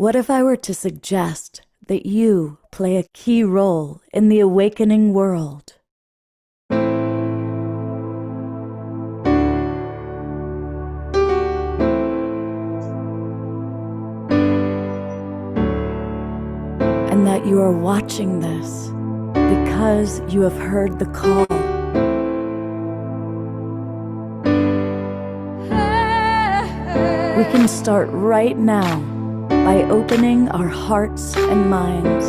What if I were to suggest that you play a key role in the awakening world? And that you are watching this because you have heard the call. We can start right now by opening our hearts and minds.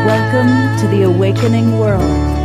Welcome to the awakening world.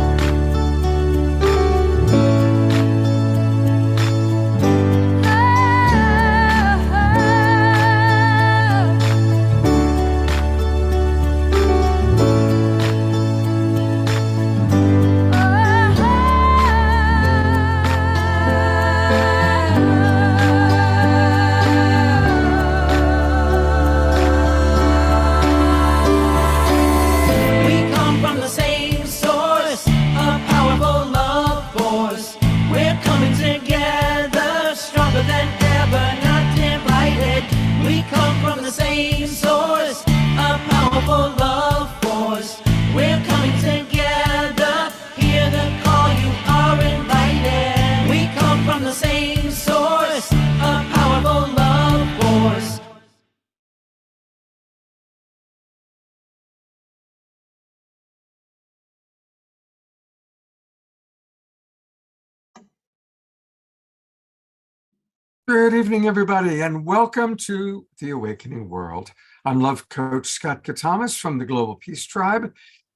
Good evening, everybody, and welcome to The Awakening World. I'm Love Coach Scott Katamas from the Global Peace Tribe,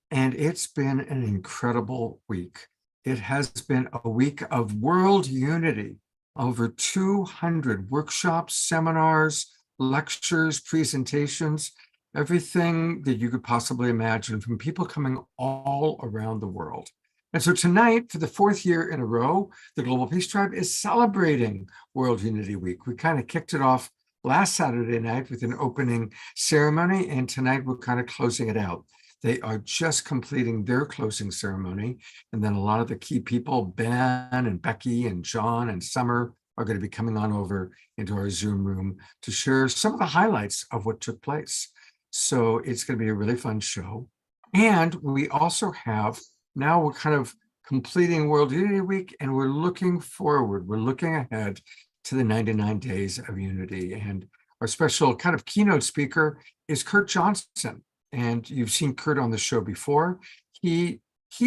and it's been an incredible week. It has been a week of world unity, over 200 workshops, seminars, lectures, presentations, everything that you could possibly imagine from people coming all around the world. And so tonight, for the fourth year in a row, the Global Peace Tribe is celebrating World Unity Week. We kind of kicked it off last Saturday night with an opening ceremony, and tonight we're kind of closing it out. They are just completing their closing ceremony, and then a lot of the key people, Ben and Becky and John and Summer, are going to be coming on over into our Zoom room to share some of the highlights of what took place. So it's going to be a really fun show. And we also have, now we're kind of completing World Unity Week, and we're looking forward. We're looking ahead to the 99 Days of Unity. And our special kind of keynote speaker is Kurt Johnson. And you've seen Kurt on the show before. He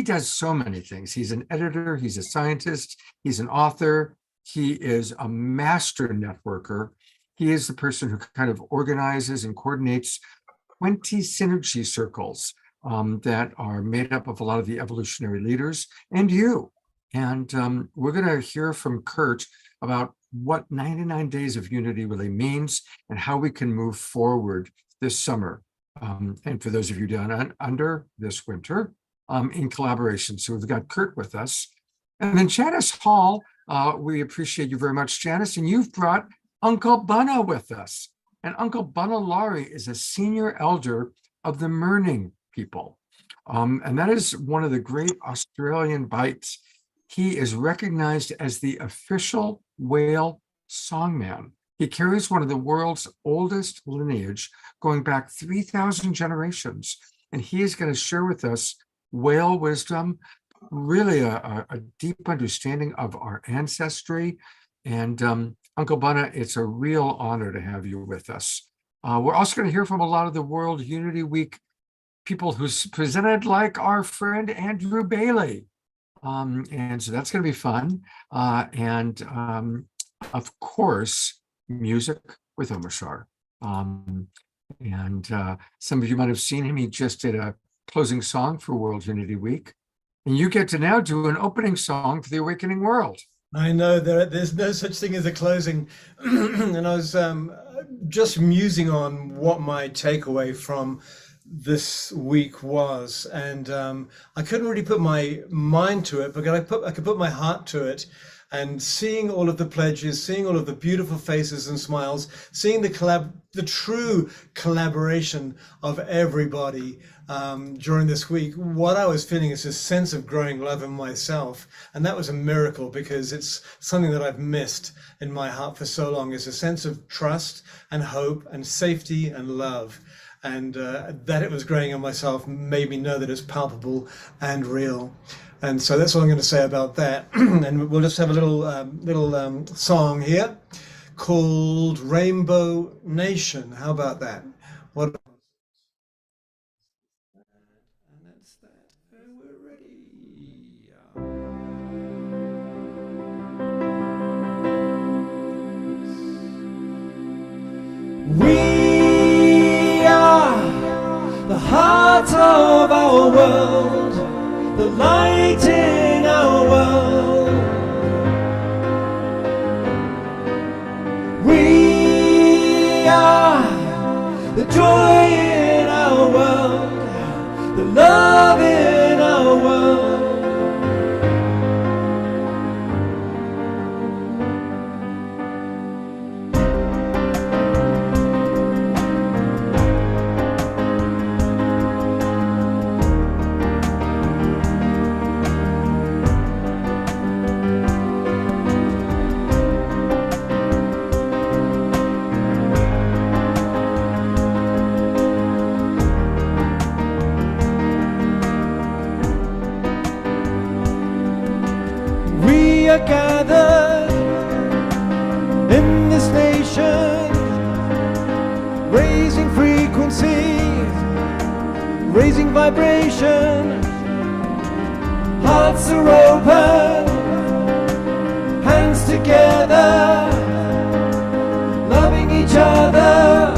does so many things. He's an editor, he's a scientist, he's an author, he is a master networker. He is the person who kind of organizes and coordinates 20 synergy circles that are made up of a lot of the evolutionary leaders and you. And we're going to hear from Kurt about what 99 Days of Unity really means and how we can move forward this summer. And for those of you down under this winter, in collaboration. So we've got Kurt with us. And then Janice Hall, we appreciate you very much, Janice. And you've brought Uncle Bunna with us. And Uncle Bunna Laurie is a senior elder of the Mirning people. And that is one of the great Australian bites. He is recognized as the official whale songman. He carries one of the world's oldest lineage, going back 3,000 generations. And he is going to share with us whale wisdom, really a deep understanding of our ancestry. And Uncle Bunna, it's a real honor to have you with us. We're also going to hear from a lot of the World Unity Week people who's presented, like our friend Andrew Bailey. And so that's going to be fun. And of course, music with Omar Sharp. And some of you might have seen him. He just did a closing song for World Unity Week. And you get to now do an opening song for the Awakening World. I know there's no such thing as a closing. And I was just musing on what my takeaway from this week was, and I couldn't really put my mind to it, but I could put my heart to it. and seeing all of the pledges, seeing all of the beautiful faces and smiles, seeing the true collaboration of everybody during this week, what I was feeling is a sense of growing love in myself. And that was a miracle, because it's something that I've missed in my heart for so long, is a sense of trust and hope and safety and love. And that it was growing in myself made me know that it's palpable and real. And so that's all I'm going to say about that. And we'll just have a little song here called Rainbow Nation. How about that? What? And that's that. And we're ready. We are the heart of our world, the light in our world. We are the joy in our world, the love in our world. Are gathered in this nation, raising frequency, raising vibration. Hearts are open, hands together, loving each other,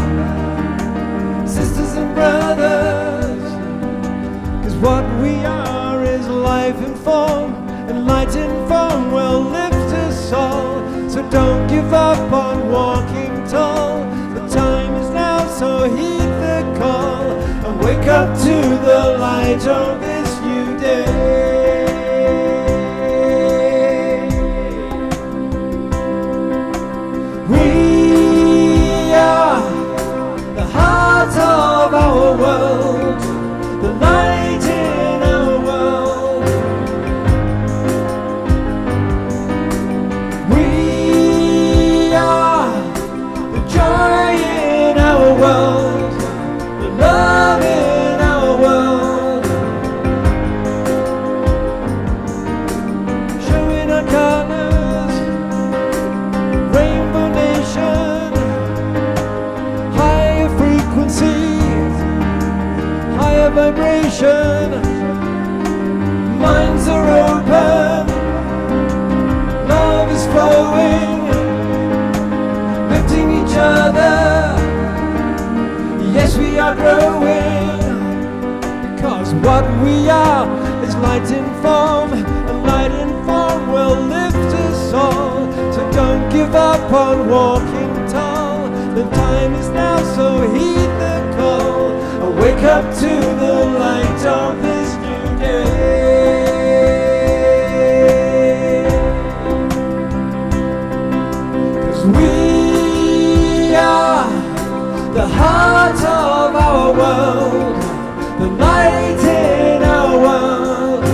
sisters and brothers. 'Cause what we are is life in form, and light in form will lift us all. So don't give up on walking tall. The time is now, so heed the call, and wake up to the light of this new day. We are the heart of our world, the light in our world. We are the joy in our world, the love in our world. Showing our colors, Rainbow Nation, higher frequencies, higher vibration. Minds are open, love is flowing, lifting each other. Yes, we are growing, because what we are is light in form, and light in form will lift us all. So don't give up on walking tall. The time is now, so heed the call, and wake up to the light of this new day. 'Cause we are the heart of our world, the light in our world.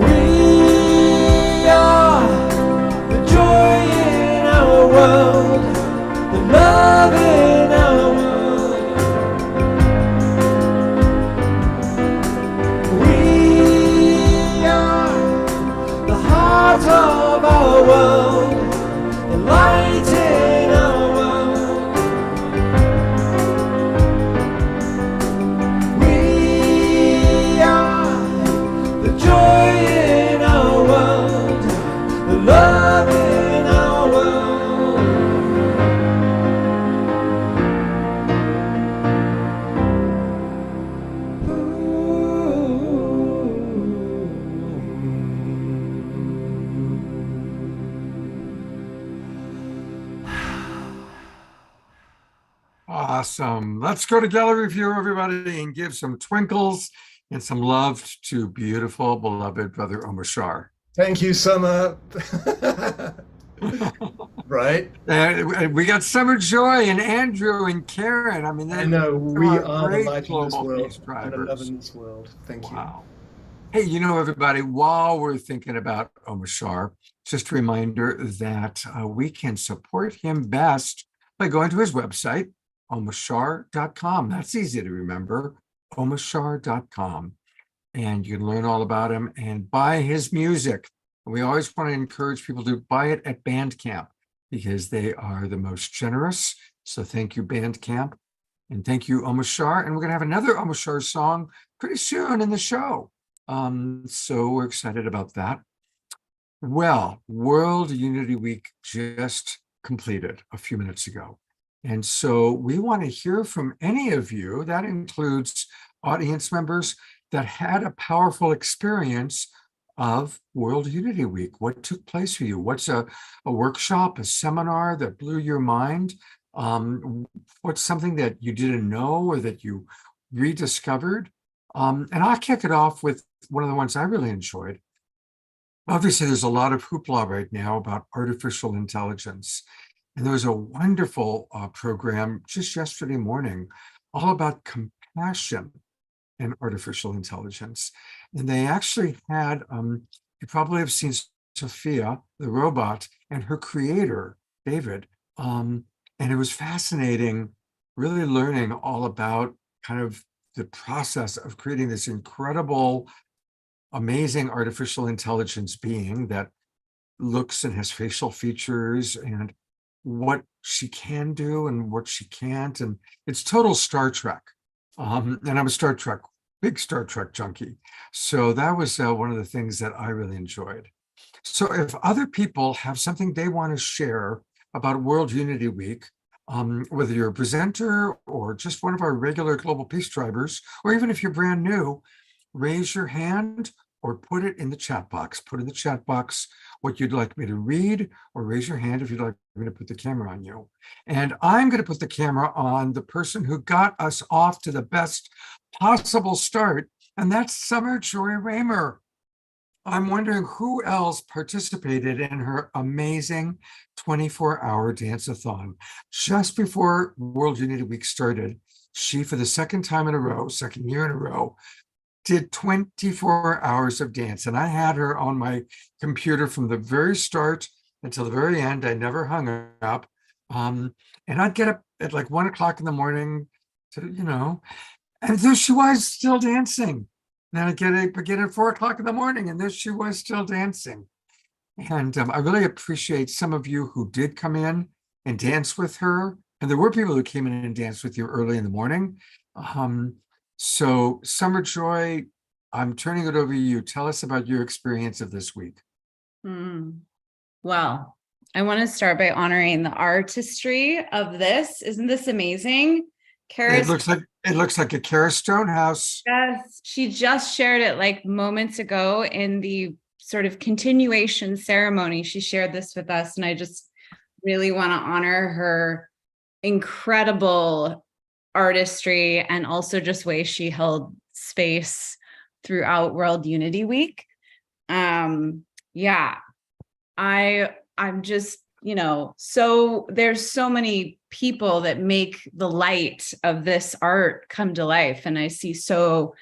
We are the joy in our world, the love in our world. We are the heart of our world, the light in our world. We are the joy in our world, the love in our world. Awesome. Let's go to gallery view, everybody, and give some twinkles and some love to beautiful, beloved brother Omar Sharp. Thank you, Summer. Right? We got Summer Joy and Andrew and Karen. I mean, I they know we are the great light in this global world peace and the love drivers. in this world. Thank you. Wow. Hey, everybody, while we're thinking about Omar Sharp, just a reminder that we can support him best by going to his website, omarshar.com. That's easy to remember, omarshar.com. And you can learn all about him and buy his music. We always want to encourage people to buy it at Bandcamp because they are the most generous. So thank you, Bandcamp. And thank you, Omar Sharp. And we're going to have another Omar Sharp song pretty soon in the show. So we're excited about that. Well, World Unity Week just completed a few minutes ago. And so we want to hear from any of you, that includes audience members that had a powerful experience of World Unity Week. What took place for you? What's a workshop, a seminar that blew your mind? What's something that you didn't know or that you rediscovered? And I'll kick it off with one of the ones I really enjoyed. Obviously, there's a lot of hoopla right now about artificial intelligence. And there was a wonderful program just yesterday morning all about compassion and artificial intelligence. And they actually had, you probably have seen Sophia, the robot, and her creator, David. And it was fascinating, really learning all about kind of the process of creating this incredible, amazing artificial intelligence being that looks and has facial features and what she can do and what she can't. And it's total Star Trek. And I'm a big Star Trek junkie. So that was one of the things that I really enjoyed. So if other people have something they want to share about World Unity Week, whether you're a presenter or just one of our regular Global Peace Drivers, or even if you're brand new, raise your hand or put it in the chat box. Put in the chat box what you'd like me to read, or raise your hand if you'd like me to put the camera on you. And I'm going to put the camera on the person who got us off to the best possible start, and that's Summer Joy Raymer. I'm wondering who else participated in her amazing 24-hour dance-a-thon. Just before World Unity Week started, she, for the second year in a row, did 24 hours of dance. And I had her on my computer from the very start until the very end. I never hung up. And I'd get up at like 1 o'clock in the morning to, and there she was still dancing. And I'd get at 4 o'clock in the morning, and there she was still dancing. And I really appreciate some of you who did come in and dance with her. And there were people who came in and danced with you early in the morning. So Summer Joy, I'm turning it over to you. Tell us about your experience of this week. Well, I want to start by honoring the artistry of this. Isn't this amazing? It looks like a Kara Stonehouse. Yes, she just shared it like moments ago in the sort of continuation ceremony. She shared this with us, and I just really want to honor her incredible artistry and also just way she held space throughout World Unity Week. I'm just, so there's so many people that make the light of this art come to life. And I see so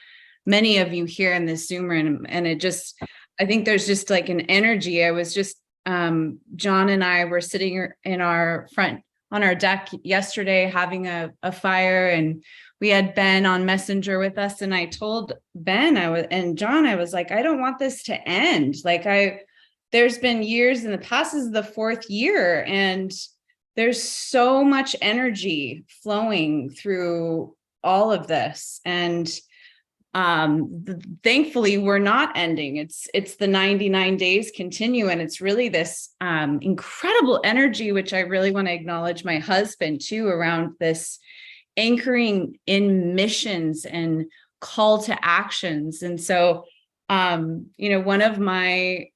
many of you here in this Zoom room, and I think there's just like an energy. I was just, John and I were sitting in our front on our deck yesterday having a fire, and we had Ben on Messenger with us. And I told Ben and John, I was like, I don't want this to end. There's been years in the past, this is the 4th year, and there's so much energy flowing through all of this. And thankfully we're not ending. It's the 99 days continue. And it's really this incredible energy, which I really want to acknowledge my husband too, around this anchoring in missions and call to actions. And so, one of my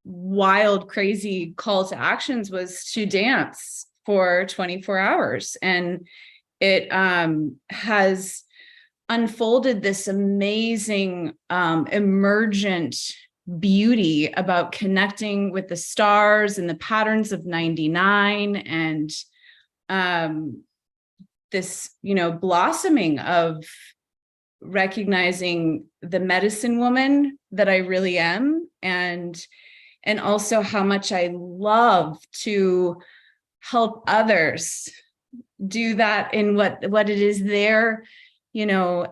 wild, crazy call to actions was to dance for 24 hours. And it has unfolded this amazing emergent beauty about connecting with the stars and the patterns of 99, and this, blossoming of recognizing the medicine woman that I really am, and also how much I love to help others do that in what it is their,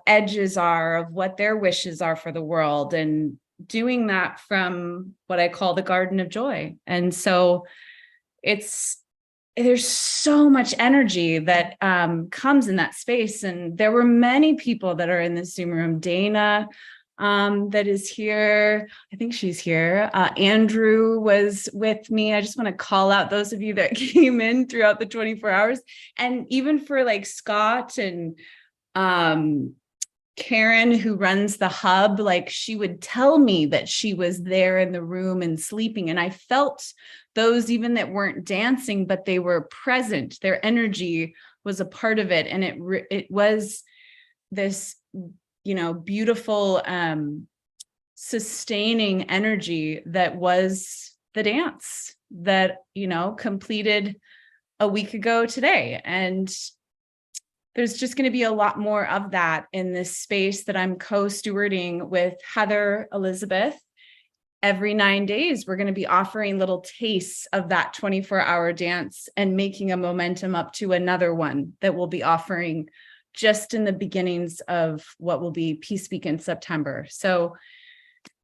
edges are of what their wishes are for the world, and doing that from what I call the Garden of Joy. And so there's so much energy that comes in that space. And there were many people that are in this Zoom room. Dana, that is here. I think she's here. Andrew was with me. I just want to call out those of you that came in throughout the 24 hours. And even for like Scott and Karen, who runs the hub, like she would tell me that she was there in the room and sleeping. And I felt those even that weren't dancing, but they were present. Their energy was a part of it. And it was this, beautiful, sustaining energy that was the dance that, completed a week ago today. And there's just going to be a lot more of that in this space that I'm co-stewarding with Heather Elizabeth. Every 9 days, we're going to be offering little tastes of that 24-hour dance and making a momentum up to another one that we'll be offering just in the beginnings of what will be Peace Week in September. So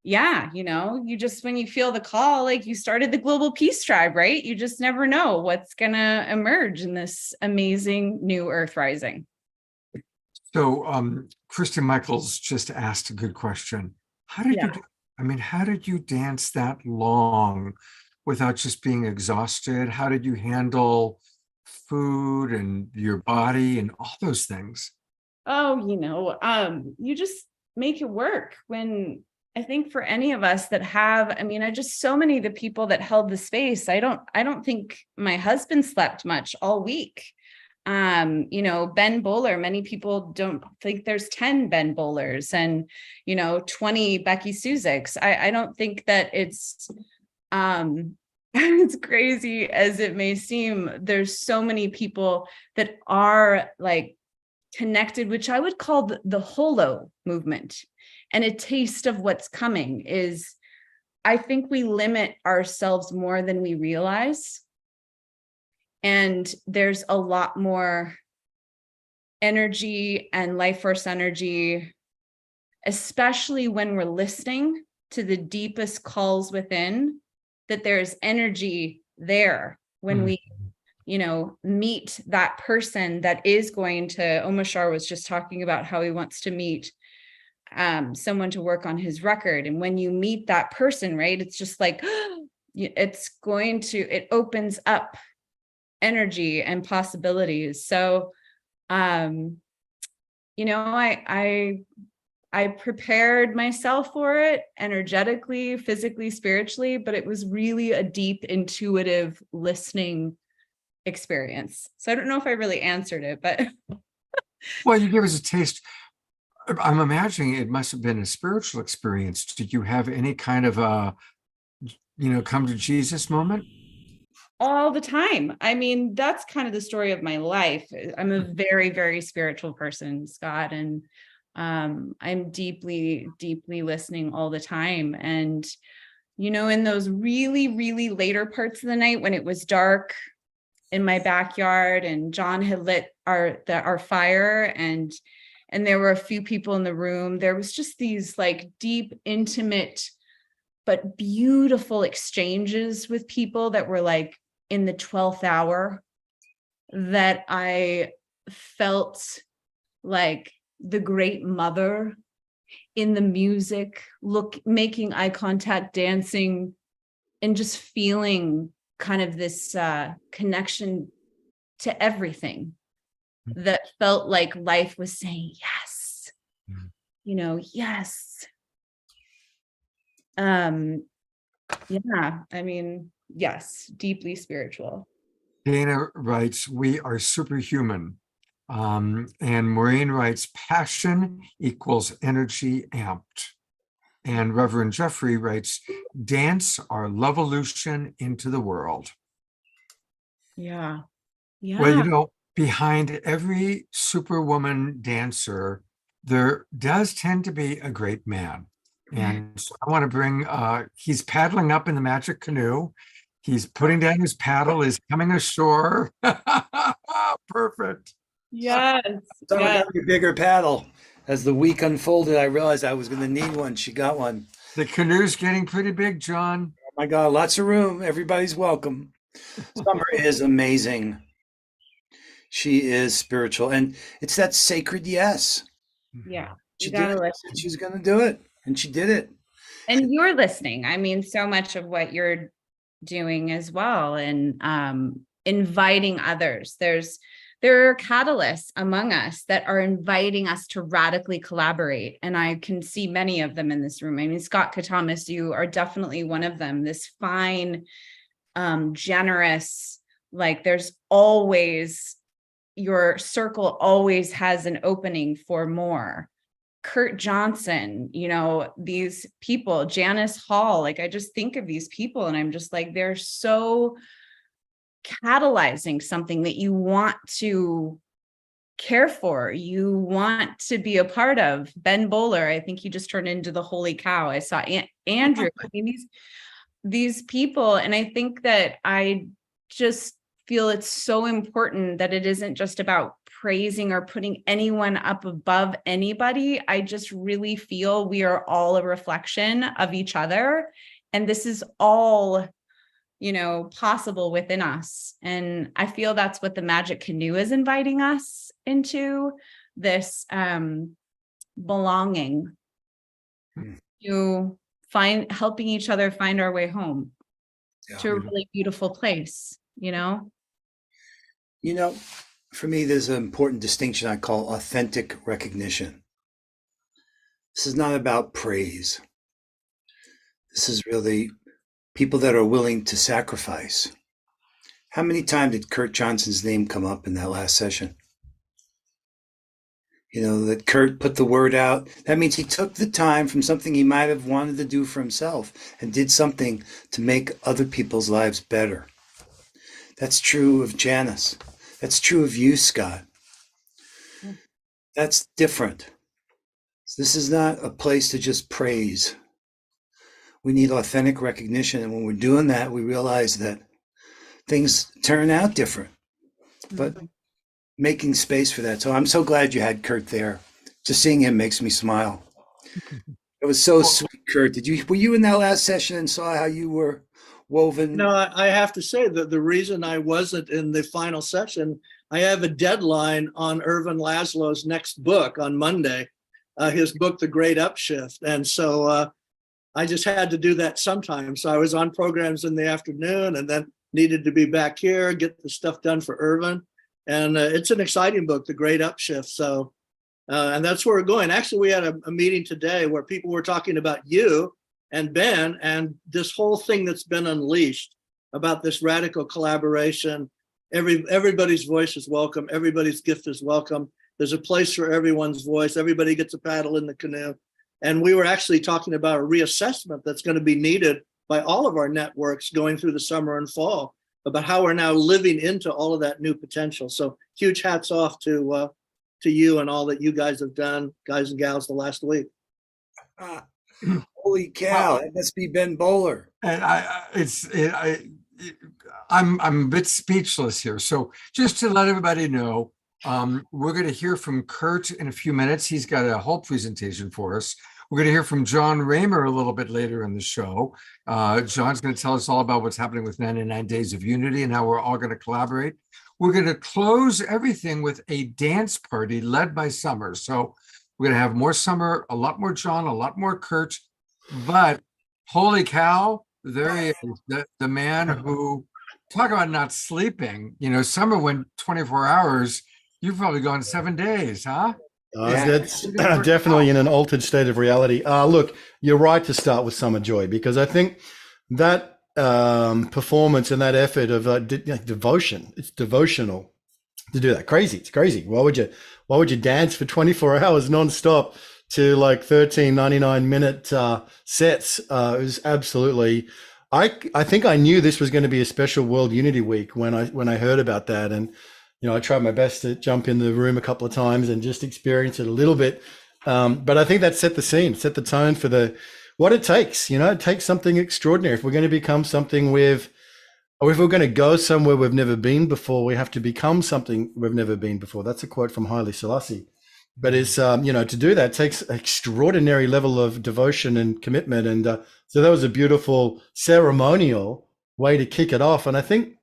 yeah, you just, when you feel the call, like you started the Global Peace Tribe, right? You just never know what's going to emerge in this amazing new Earth rising. So Kristen Michaels just asked a good question. How did you dance that long without just being exhausted? How did you handle food and your body and all those things? Oh, you just make it work. When I think for any of us that have, I just, so many of the people that held the space, I don't think my husband slept much all week. Ben Bowler, many people don't think there's 10 Ben Bowlers and, 20 Becky Suziks. I don't think that it's, as crazy as it may seem, there's so many people that are like connected, which I would call the holo movement. And a taste of what's coming is, I think we limit ourselves more than we realize. And there's a lot more energy and life force energy, especially when we're listening to the deepest calls within, that there's energy there when we, meet that person that is going to, Omar Sharp was just talking about how he wants to meet someone to work on his record. And when you meet that person, right, it's just like, it opens up energy and possibilities. So, I prepared myself for it energetically, physically, spiritually, but it was really a deep, intuitive listening experience. So I don't know if I really answered it, but. Well, you gave us a taste. I'm imagining it must have been a spiritual experience. Did you have any kind of a, come to Jesus moment? All the time. That's kind of the story of my life. I'm a very, very spiritual person, Scott, and I'm deeply, deeply listening all the time. And, in those really, really later parts of the night when it was dark in my backyard and John had lit our fire and there were a few people in the room, there was just these like deep, intimate, but beautiful exchanges with people that were like in the 12th hour, that I felt like the great mother in the music, making eye contact, dancing, and just feeling kind of this connection to everything that felt like life was saying yes, yes. Yes, deeply spiritual. Dana writes, we are superhuman. And Maureen writes, passion equals energy amped. And Reverend Jeffrey writes, dance our lovolution into the world. Yeah. Well, Yeah. behind every superwoman dancer, there does tend to be a great man. And so I want to bring, he's paddling up in the magic canoe. He's putting down his paddle, is coming ashore. Perfect. Yes. Someone Yes. got me a bigger paddle. As the week unfolded, I realized I was going to need one. She got one. The canoe's getting pretty big, John. Oh my God, lots of room. Everybody's welcome. Summer is amazing. She is spiritual. And it's that sacred yes. Yeah. She You gotta did it. listen. She was going to do it. And she did it. And you're listening. I mean, so much of what you're doing as well, and inviting others. There are catalysts among us that are inviting us to radically collaborate. And I can see many of them in this room. I mean, Scott Katamas, you are definitely one of them. This fine, generous, like there's always, your circle always has an opening for more. Kurt Johnson, these people, Janice Hall, like I just think of these people and I'm just like, they're so catalyzing something that you want to care for, you want to be a part of. Ben Bowler, I think he just turned into the holy cow. I saw Andrew. I mean, these people, and I think that I just feel it's so important that it isn't just about praising or putting anyone up above anybody. I just really feel we are all a reflection of each other, and this is all possible within us. And I feel that's what the Magic Canoe is inviting us into, this belonging, to helping each other find our way home to a really beautiful place, For me, there's an important distinction I call authentic recognition. This is not about praise. This is really people that are willing to sacrifice. How many times did Kurt Johnson's name come up in that last session? That Kurt put the word out. That means he took the time from something he might have wanted to do for himself and did something to make other people's lives better. That's true of Janice. That's true of you, Scott. That's different. This is not a place to just praise. We need authentic recognition. And when we're doing that, we realize that things turn out different, but making space for that. So I'm so glad you had Kurt there. Just seeing him makes me smile. It was so sweet, Kurt. Were you in that last session and saw how you were woven? No, I have to say that the reason I wasn't in the final session, I have a deadline on Irvin Laszlo's next book on Monday, his book, The Great Upshift. And so I just had to do that sometime. So I was on programs in the afternoon and then needed to be back here, get the stuff done for Irvin. And it's an exciting book, The Great Upshift. So, and that's where we're going. Actually, we had a meeting today where people were talking about you and Ben and this whole thing that's been unleashed about this radical collaboration. Everybody's voice is welcome. Everybody's gift is welcome. There's a place for everyone's voice. Everybody gets a paddle in the canoe. And we were actually talking about a reassessment that's going to be needed by all of our networks going through the summer and fall, about how we're now living into all of that new potential. So huge hats off to you and all that you guys have done, guys and gals, the last week. Holy cow! That must be Ben Bowler. And I'm a bit speechless here. So just to let everybody know, we're going to hear from Kurt in a few minutes. He's got a whole presentation for us. We're going to hear from John Raymer a little bit later in the show. John's going to tell us all about what's happening with 99 Days of Unity and how we're all going to collaborate. We're going to close everything with a dance party led by Summer. So we're going to have more Summer, a lot more John, a lot more Kurt. But holy cow, there he is, the man who, talk about not sleeping. Summer went 24 hours. You've probably gone 7 days, huh? That's definitely in an altered state of reality. Look, you're right to start with Summer Joy, because I think that performance and that effort of devotion, it's devotional to do that. Crazy. It's crazy. Why would you dance for 24 hours nonstop to like 13.99-minute sets? It was absolutely, I think I knew this was going to be a special World Unity Week when I heard about that. And, I tried my best to jump in the room a couple of times and just experience it a little bit. But I think that set the scene, set the tone for what it takes. It takes something extraordinary. If we're going to become something or if we're going to go somewhere we've never been before, we have to become something we've never been before. That's a quote from Haile Selassie. But it's, to do that takes an extraordinary level of devotion and commitment. And so that was a beautiful ceremonial way to kick it off. And I think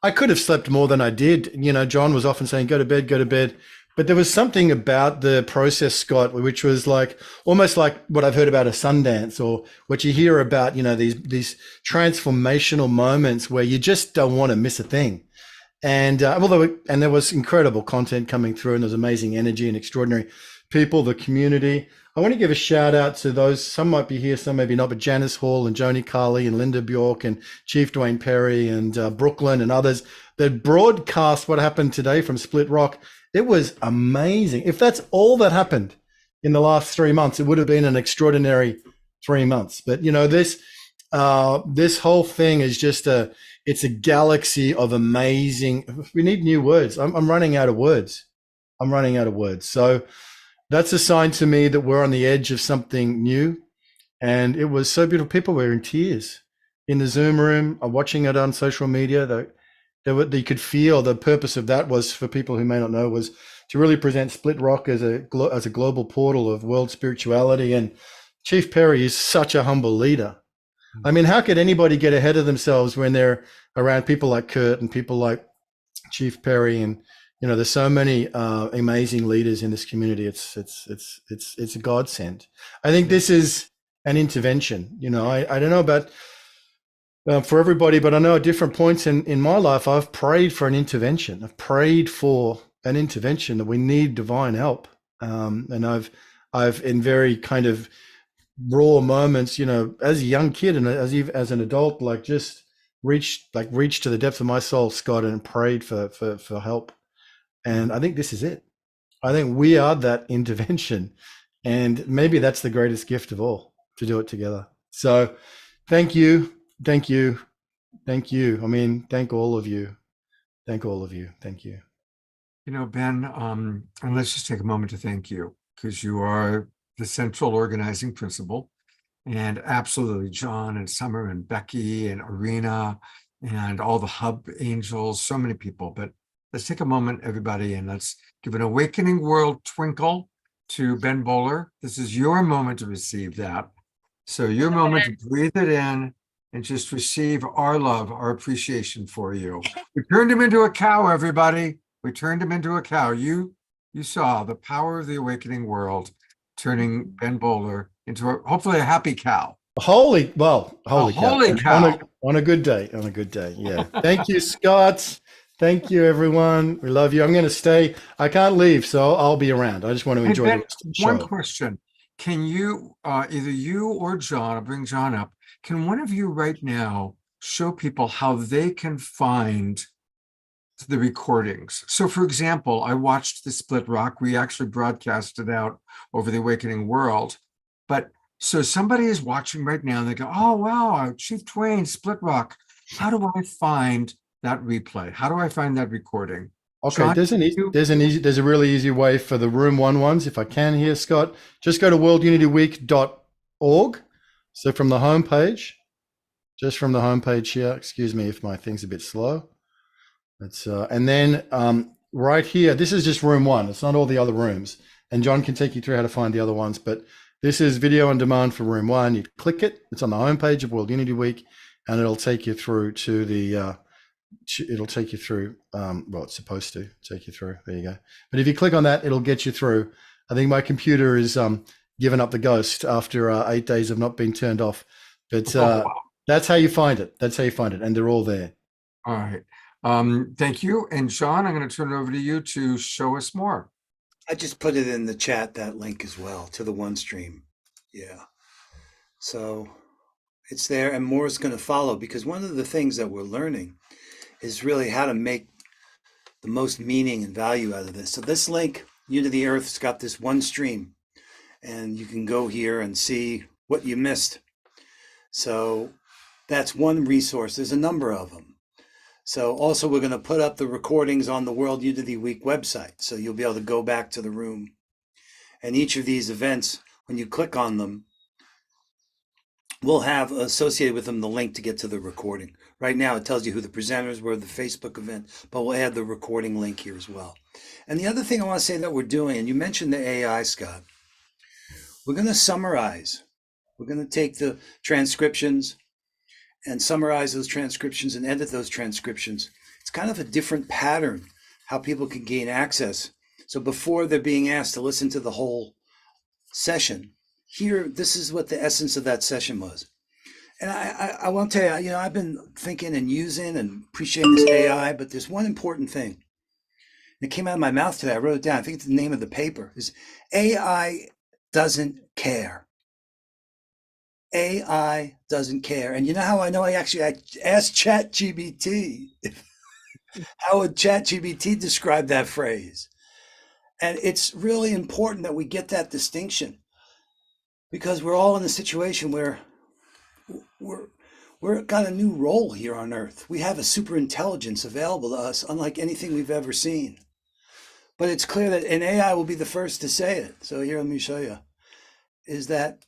I could have slept more than I did. John was often saying, go to bed, go to bed. But there was something about the process, Scott, which was like almost like what I've heard about a Sundance, or what you hear about, these transformational moments where you just don't want to miss a thing. And there was incredible content coming through, and there was amazing energy and extraordinary people, the community. I want to give a shout out to those, some might be here, some maybe not, but Janice Hall and Joni Carley and Linda Bjork and Chief Dwayne Perry and Brooklyn and others that broadcast what happened today from Split Rock. It was amazing. If that's all that happened in the last 3 months, it would have been an extraordinary 3 months. But this whole thing is just it's a galaxy of amazing. We need new words. I'm running out of words. So that's a sign to me that we're on the edge of something new. And it was so beautiful. People were in tears in the Zoom room, watching it on social media. They could feel the purpose of that was, for people who may not know, was to really present Split Rock as a global portal of world spirituality. And Chief Perry is such a humble leader. I mean, how could anybody get ahead of themselves when they're around people like Kurt and people like Chief Perry? And there's so many amazing leaders in this community. It's a godsend. I think this is an intervention. I don't know about for everybody, but I know at different points in my life, I've prayed for an intervention. I've prayed for an intervention, that we need divine help. And I've in very kind of raw moments, as a young kid and as an adult, like just reached to the depths of my soul, Scott, and prayed for help. And I think this is it. I think we are that intervention, and maybe that's the greatest gift of all, to do it together. So thank you. I mean, thank all of you. Thank you. Ben, and let's just take a moment to thank you, because you are the central organizing principle, and absolutely John and Summer and Becky and Arena and all the hub angels, so many people. But let's take a moment, everybody, and let's give an awakening world twinkle to Ben Bowler. This is your moment to receive that. So your moment to breathe it in and just receive our love, our appreciation for you. We turned him into a cow, everybody. We turned him into a cow. You saw the power of the awakening world, turning Ben Bowler into hopefully a happy cow. Holy cow. Cow. On a good day. Yeah. Thank you, Scott. Thank you, everyone. We love you. I'm going to stay. I can't leave, so I'll be around. I just want to enjoy Ben, the rest of the show. one question. Can you, either you or John, I'll bring John up, can one of you right now show people how they can find the recordings? So for example, I watched the Split Rock. We actually broadcast it out over the Awakening World. But so somebody is watching right now and they go, oh, wow, Chief Dwayne, Split Rock. How do I find that replay? How do I find that recording? Okay, John, there's a really easy way for the Room 1 ones, if I can here, Scott. Just go to worldunityweek.org. So from the homepage, just from the homepage here, excuse me if my thing's a bit slow. It's and then right here, this is just Room 1. It's not all the other rooms. And John can take you through how to find the other ones, but this is video on demand for Room 1. You click it. It's on the homepage of World Unity Week, and it'll take you through to the it'll take you through well, it's supposed to take you through. There you go. But if you click on that, it'll get you through. I think my computer is given up the ghost after 8 days of not being turned off. But that's how you find it. And they're all there. all right. Thank you. And John, I'm going to turn it over to you to show us more. I just put it in the chat, that link as well, to the one stream. Yeah. So it's there, and more is going to follow, because one of the things that we're learning is really how to make the most meaning and value out of this. So this link, Unity Earth's got this one stream, and you can go here and see what you missed. So that's one resource. There's a number of them. So also we're going to put up the recordings on the World Unity Week website. So you'll be able to go back to the room. And each of these events, when you click on them, we'll have associated with them the link to get to the recording. Right now it tells you who the presenters were, the Facebook event, but we'll add the recording link here as well. And the other thing I want to say that we're doing, and you mentioned the AI, Scott, we're going to summarize. We're going to take the transcriptions and summarize those transcriptions and edit those transcriptions. It's kind of a different pattern how people can gain access. So before they're being asked to listen to the whole session, here, this is what the essence of that session was. And I won't tell you, I've been thinking and using and appreciating this AI, but there's one important thing. It came out of my mouth today. I wrote it down. I think it's the name of the paper is AI doesn't care. AI doesn't care. And you know how I know? I asked ChatGPT, how would ChatGPT describe that phrase? And it's really important that we get that distinction, because we're all in a situation where we're got a new role here on Earth. We have a super intelligence available to us, unlike anything we've ever seen. But it's clear that, and AI will be the first to say it. So here, let me show you, is that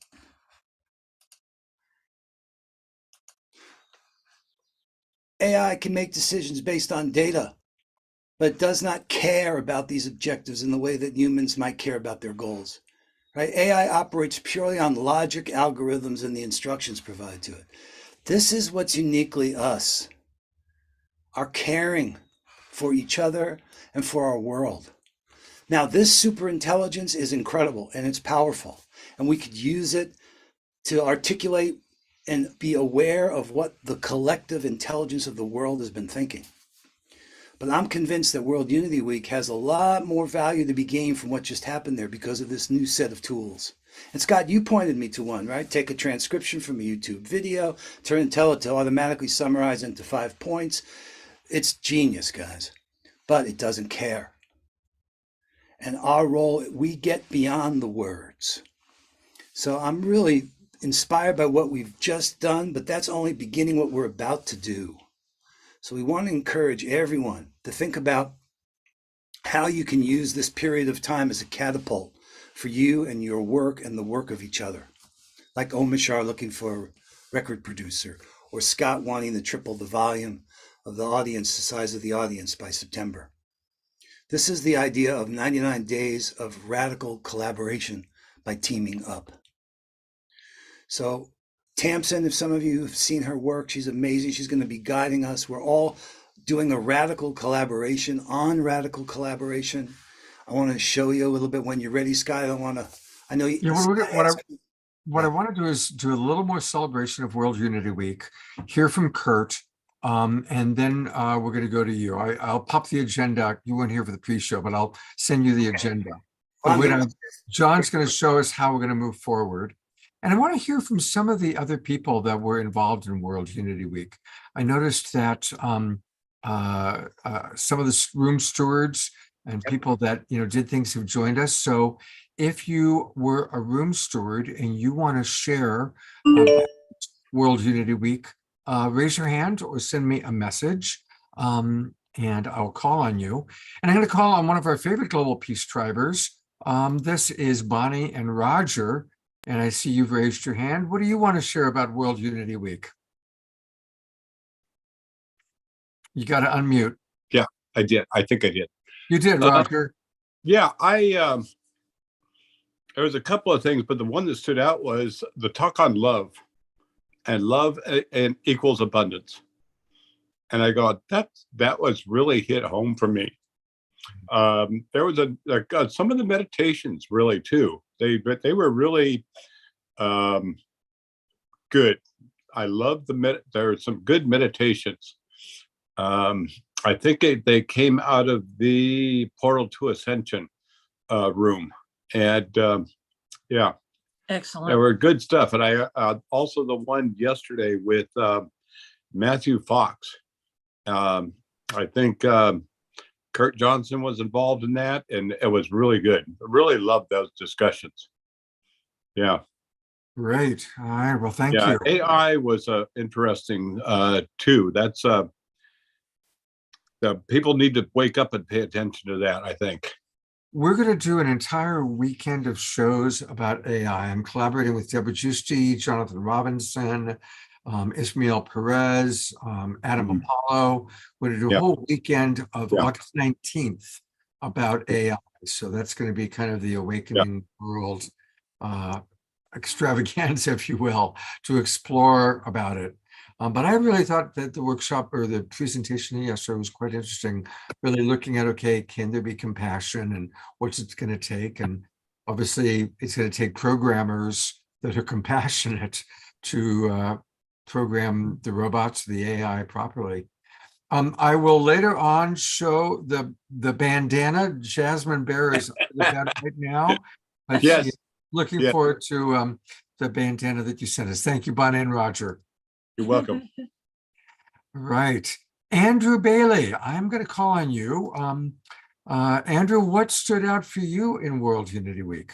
AI can make decisions based on data, but does not care about these objectives in the way that humans might care about their goals. Right? AI operates purely on logic, algorithms, and the instructions provided to it. This is what's uniquely us, our caring for each other and for our world. Now, this super intelligence is incredible and it's powerful, and we could use it to articulate and be aware of what the collective intelligence of the world has been thinking. But I'm convinced that World Unity Week has a lot more value to be gained from what just happened there because of this new set of tools. And Scott, you pointed me to one, right? Take a transcription from a YouTube video, tell it to automatically summarize into 5 points. It's genius, guys, but it doesn't care. And our role, we get beyond the words. So I'm really inspired by what we've just done, but that's only beginning what we're about to do. So we want to encourage everyone to think about how you can use this period of time as a catapult for you and your work and the work of each other. Like Omar Sharp looking for a record producer, or Scott wanting to triple the volume of the audience, the size of the audience by September. This is the idea of 99 days of radical collaboration by teaming up. So Tamsin, if some of you have seen her work, she's amazing. She's going to be guiding us. We're all doing a radical collaboration on radical collaboration. I want to show you a little bit when you're ready, Scott. I know you. Yeah, what I want to do is do a little more celebration of World Unity Week, hear from Kurt, and then we're going to go to you. I'll pop the agenda. You weren't here for the pre-show, but I'll send you the agenda. But John's going to show us how we're going to move forward. And I want to hear from some of the other people that were involved in World Unity Week. I noticed that some of the room stewards and people that did things have joined us. So if you were a room steward and you want to share about World Unity Week, raise your hand or send me a message, and I'll call on you. And I'm going to call on one of our favorite Global Peace Tribers. This is Bonnie and Roger. And I see you've raised your hand. What do you want to share about World Unity Week? You got to unmute. Yeah, I did. I think I did. You did, Roger. Yeah, there was a couple of things, but the one that stood out was the talk on love, and love and equals abundance. And I go, that was really hit home for me. There was some of the meditations really too. They were really good. I love there were some good meditations. I think they came out of the Portal to Ascension room, and yeah, excellent. They were good stuff. And I also the one yesterday with Matthew Fox. I think Kurt Johnson was involved in that, and it was really good. I really loved those discussions. Yeah. Great. All right. Well, thank Yeah. you. AI was interesting too. That's the people need to wake up and pay attention to that, I think. We're going to do an entire weekend of shows about AI. I'm collaborating with Deborah Giusti, Jonathan Robinson, Ismail Perez, Adam Apollo. We're going to do a whole weekend of August 19th about AI. So that's going to be kind of the awakening world extravaganza, if you will, to explore about it. But I really thought that the workshop or the presentation yesterday was quite interesting, really looking at, okay, can there be compassion and what's it going to take? And obviously it's going to take programmers that are compassionate to program the robots, the AI properly. I will later on show the bandana. Jasmine Bear is with that right now. Yes. Looking forward to the bandana that you sent us. Thank you, Bonnie and Roger. You're welcome. Right. Andrew Bailey, I'm going to call on you. Andrew, what stood out for you in World Unity Week?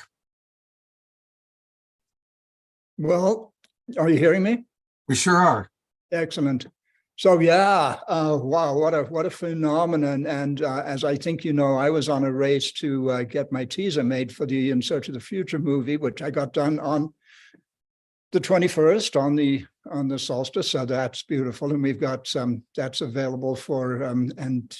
Well, are you hearing me? We sure are. Excellent. So yeah, wow, what a phenomenon. And as I think you know, I was on a race to get my teaser made for the In Search of the Future movie, which I got done on the 21st on the solstice. So that's beautiful. And we've got that's available for, and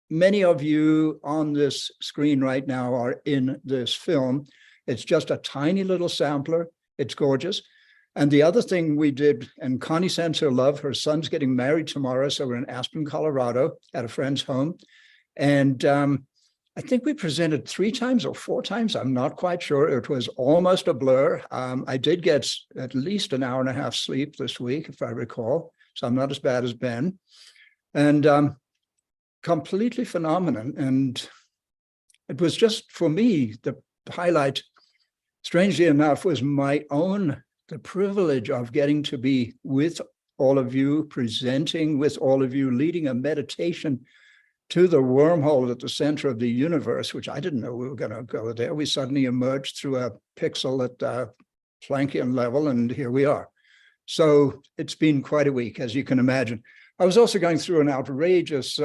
many of you on this screen right now are in this film. It's just a tiny little sampler. It's gorgeous. And the other thing we did, and Connie sends her love, her son's getting married tomorrow. So we're in Aspen, Colorado at a friend's home. And I think we presented 3 times or 4 times. I'm not quite sure. It was almost a blur. I did get at least an hour and a half sleep this week, if I recall. So I'm not as bad as Ben. And completely phenomenal. And it was just, for me, the highlight, strangely enough, was the privilege of getting to be with all of you, presenting with all of you, leading a meditation to the wormhole at the center of the universe, which I didn't know we were going to go there. We suddenly emerged through a pixel at Planckian level, and here we are. So it's been quite a week, as you can imagine. I was also going through an outrageous,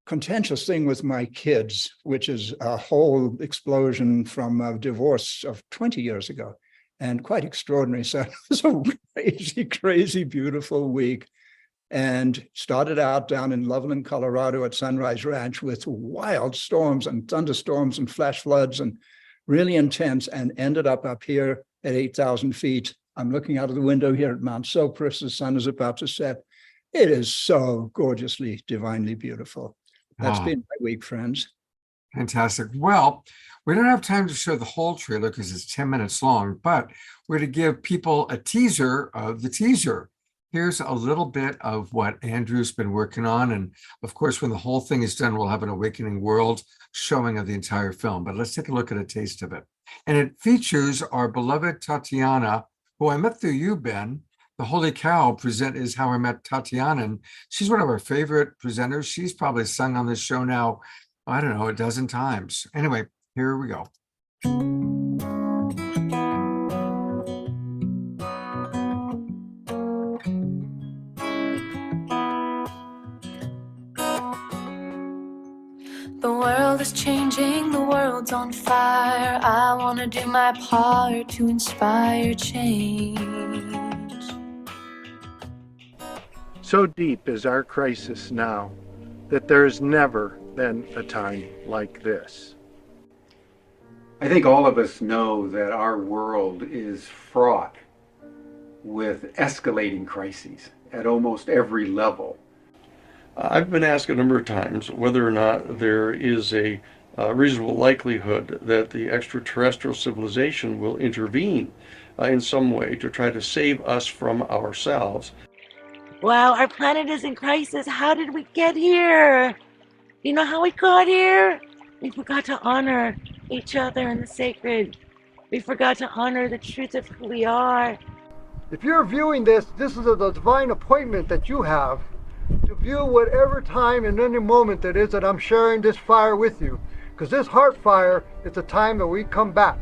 contentious thing with my kids, which is a whole explosion from a divorce of 20 years ago. And quite extraordinary. So it was a crazy, crazy, beautiful week. And started out down in Loveland, Colorado at Sunrise Ranch with wild storms and thunderstorms and flash floods and really intense, and ended up here at 8,000 feet. I'm looking out of the window here at Mount Sopris. The sun is about to set. It is so gorgeously, divinely beautiful. That's been my week, friends. Fantastic. Well, we don't have time to show the whole trailer because it's 10 minutes long, but we're going to give people a teaser of the teaser. Here's a little bit of what Andrew's been working on. And of course, when the whole thing is done, we'll have an Awakening World showing of the entire film. But let's take a look at a taste of it. And it features our beloved Tatiana, who I met through you, Ben. The Holy Cow is how I met Tatiana. And she's one of our favorite presenters. She's probably sung on this show now, I don't know, a dozen times. Anyway, here we go. The world is changing, the world's on fire. I want to do my part to inspire change. So deep is our crisis now that there has never been a time like this. I think all of us know that our world is fraught with escalating crises at almost every level. I've been asked a number of times whether or not there is a reasonable likelihood that the extraterrestrial civilization will intervene in some way to try to save us from ourselves. Wow, our planet is in crisis. How did we get here? You know how we got here? We forgot to honor each other and the sacred. We forgot to honor the truth of who we are. If you're viewing this, this is a divine appointment that you have to view whatever time and any moment that is that I'm sharing this fire with you. Because this heart fire is the time that we come back.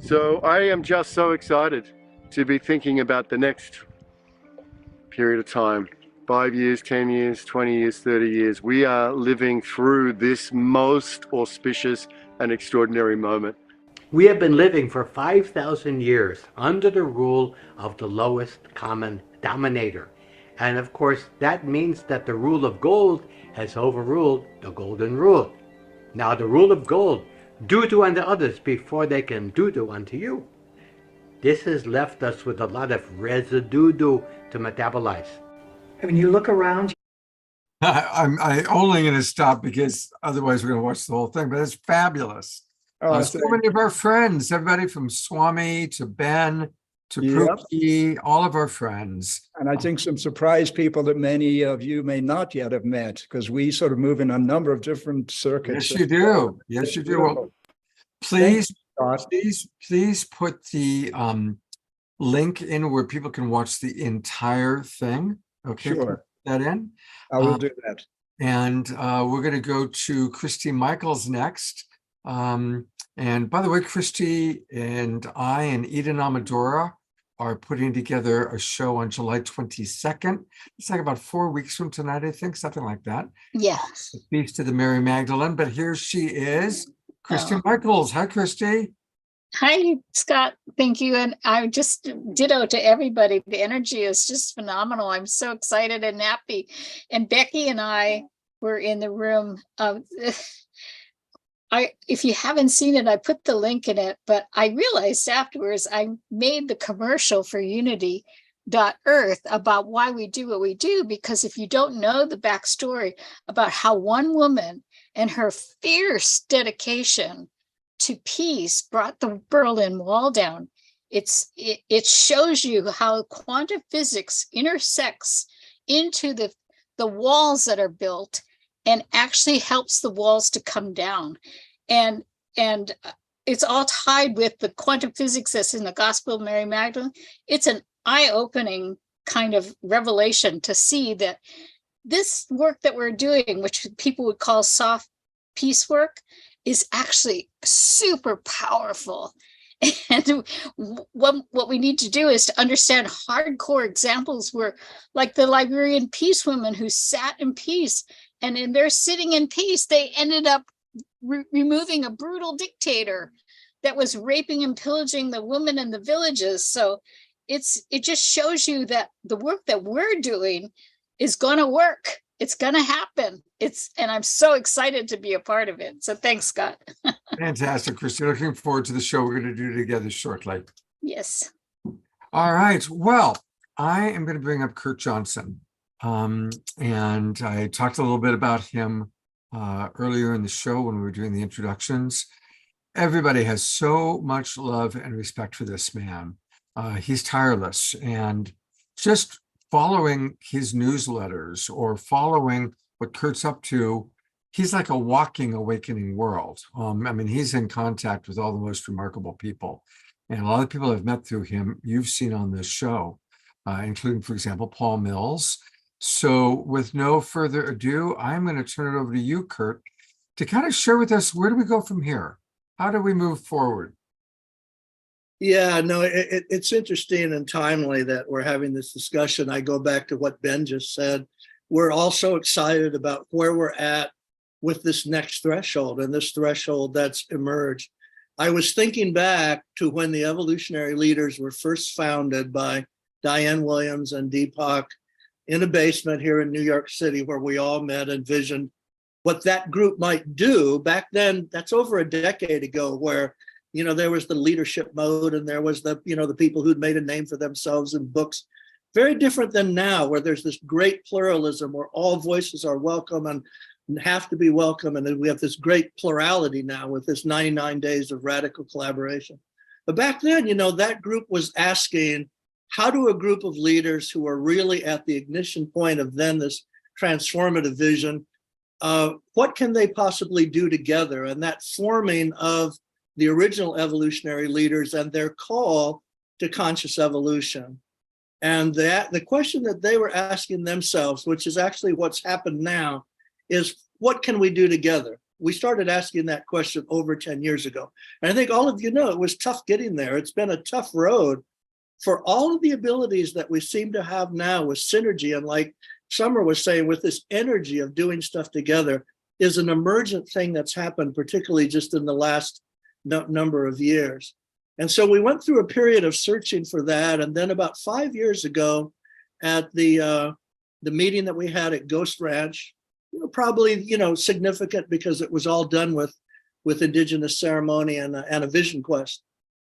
So I am just so excited to be thinking about the next period of time. 5 years, 10 years, 20 years, 30 years. We are living through this most auspicious and extraordinary moment. We have been living for 5,000 years under the rule of the lowest common denominator. And of course, that means that the rule of gold has overruled the golden rule. Now, the rule of gold, do to unto others before they can do unto you. This has left us with a lot of residue to metabolize. I mean, you look around. I'm only going to stop because otherwise we're going to watch the whole thing, but it's fabulous. So many of our friends, everybody from Swami to Ben to Pookie, all of our friends. And I think some surprise people that many of you may not yet have met, because we sort of move in a number of different circuits. Yes, you do. Yes, you do. Well, please put the link in where people can watch the entire thing. Okay, Sure. put that in. I will do that. And we're going to go to Christy Michaels next. And by the way, Christy and I and Eden Amadora are putting together a show on July 22nd. It's like about 4 weeks from tonight, I think, something like that. Yes. The Feast of the Mary Magdalene. But here she is, Christy Michaels. Hi, Christy. Hi, Scott. Thank you. And I just ditto to everybody. The energy is just phenomenal. I'm so excited and happy. And Becky and I were in the room. If you haven't seen it, I put the link in it, but I realized afterwards I made the commercial for Unity.Earth about why we do what we do, because if you don't know the backstory about how one woman and her fierce dedication to peace brought the Berlin Wall down, it shows you how quantum physics intersects into the walls that are built and actually helps the walls to come down. And it's all tied with the quantum physics that's in the Gospel of Mary Magdalene. It's an eye-opening kind of revelation to see that this work that we're doing, which people would call soft peace work, is actually super powerful. And what we need to do is to understand hardcore examples where, like the Liberian peace women who sat in peace, and in their sitting in peace, they ended up removing a brutal dictator that was raping and pillaging the women in the villages. So it just shows you that the work that we're doing is going to work. It's going to happen. And I'm so excited to be a part of it. So thanks, Scott. Fantastic, Christy. Looking forward to the show we're going to do together shortly. Yes. All right. Well, I am going to bring up Kurt Johnson. And I talked a little bit about him earlier in the show when we were doing the introductions. Everybody has so much love and respect for this man. He's tireless, and just following his newsletters or following what Kurt's up to, he's like a walking awakening world. I mean, he's in contact with all the most remarkable people. And a lot of people I've met through him, you've seen on this show, including, for example, Paul Mills. So with no further ado, I'm going to turn it over to you, Kurt, to kind of share with us, where do we go from here? How do we move forward? Yeah, no, it's interesting and timely that we're having this discussion. I go back to what Ben just said. We're also excited about where we're at with this next threshold and this threshold that's emerged. I was thinking back to when the evolutionary leaders were first founded by Diane Williams and Deepak in a basement here in New York City, where we all met and envisioned what that group might do. Back then, that's over a decade ago, where, there was the leadership mode and there was the people who'd made a name for themselves in books. Very different than now, where there's this great pluralism, where all voices are welcome and have to be welcome. And then we have this great plurality now with this 99 days of radical collaboration. But back then, that group was asking, how do a group of leaders who are really at the ignition point of then this transformative vision, what can they possibly do together? And that forming of the original evolutionary leaders and their call to conscious evolution. And the question that they were asking themselves, which is actually what's happened now, is what can we do together? We started asking that question over 10 years ago. And I think all of you know it was tough getting there. It's been a tough road for all of the abilities that we seem to have now with synergy. And like Summer was saying, with this energy of doing stuff together is an emergent thing that's happened, particularly just in the last number of years. And so we went through a period of searching for that. And then about 5 years ago at the meeting that we had at Ghost Ranch, probably, significant because it was all done with Indigenous ceremony and a vision quest.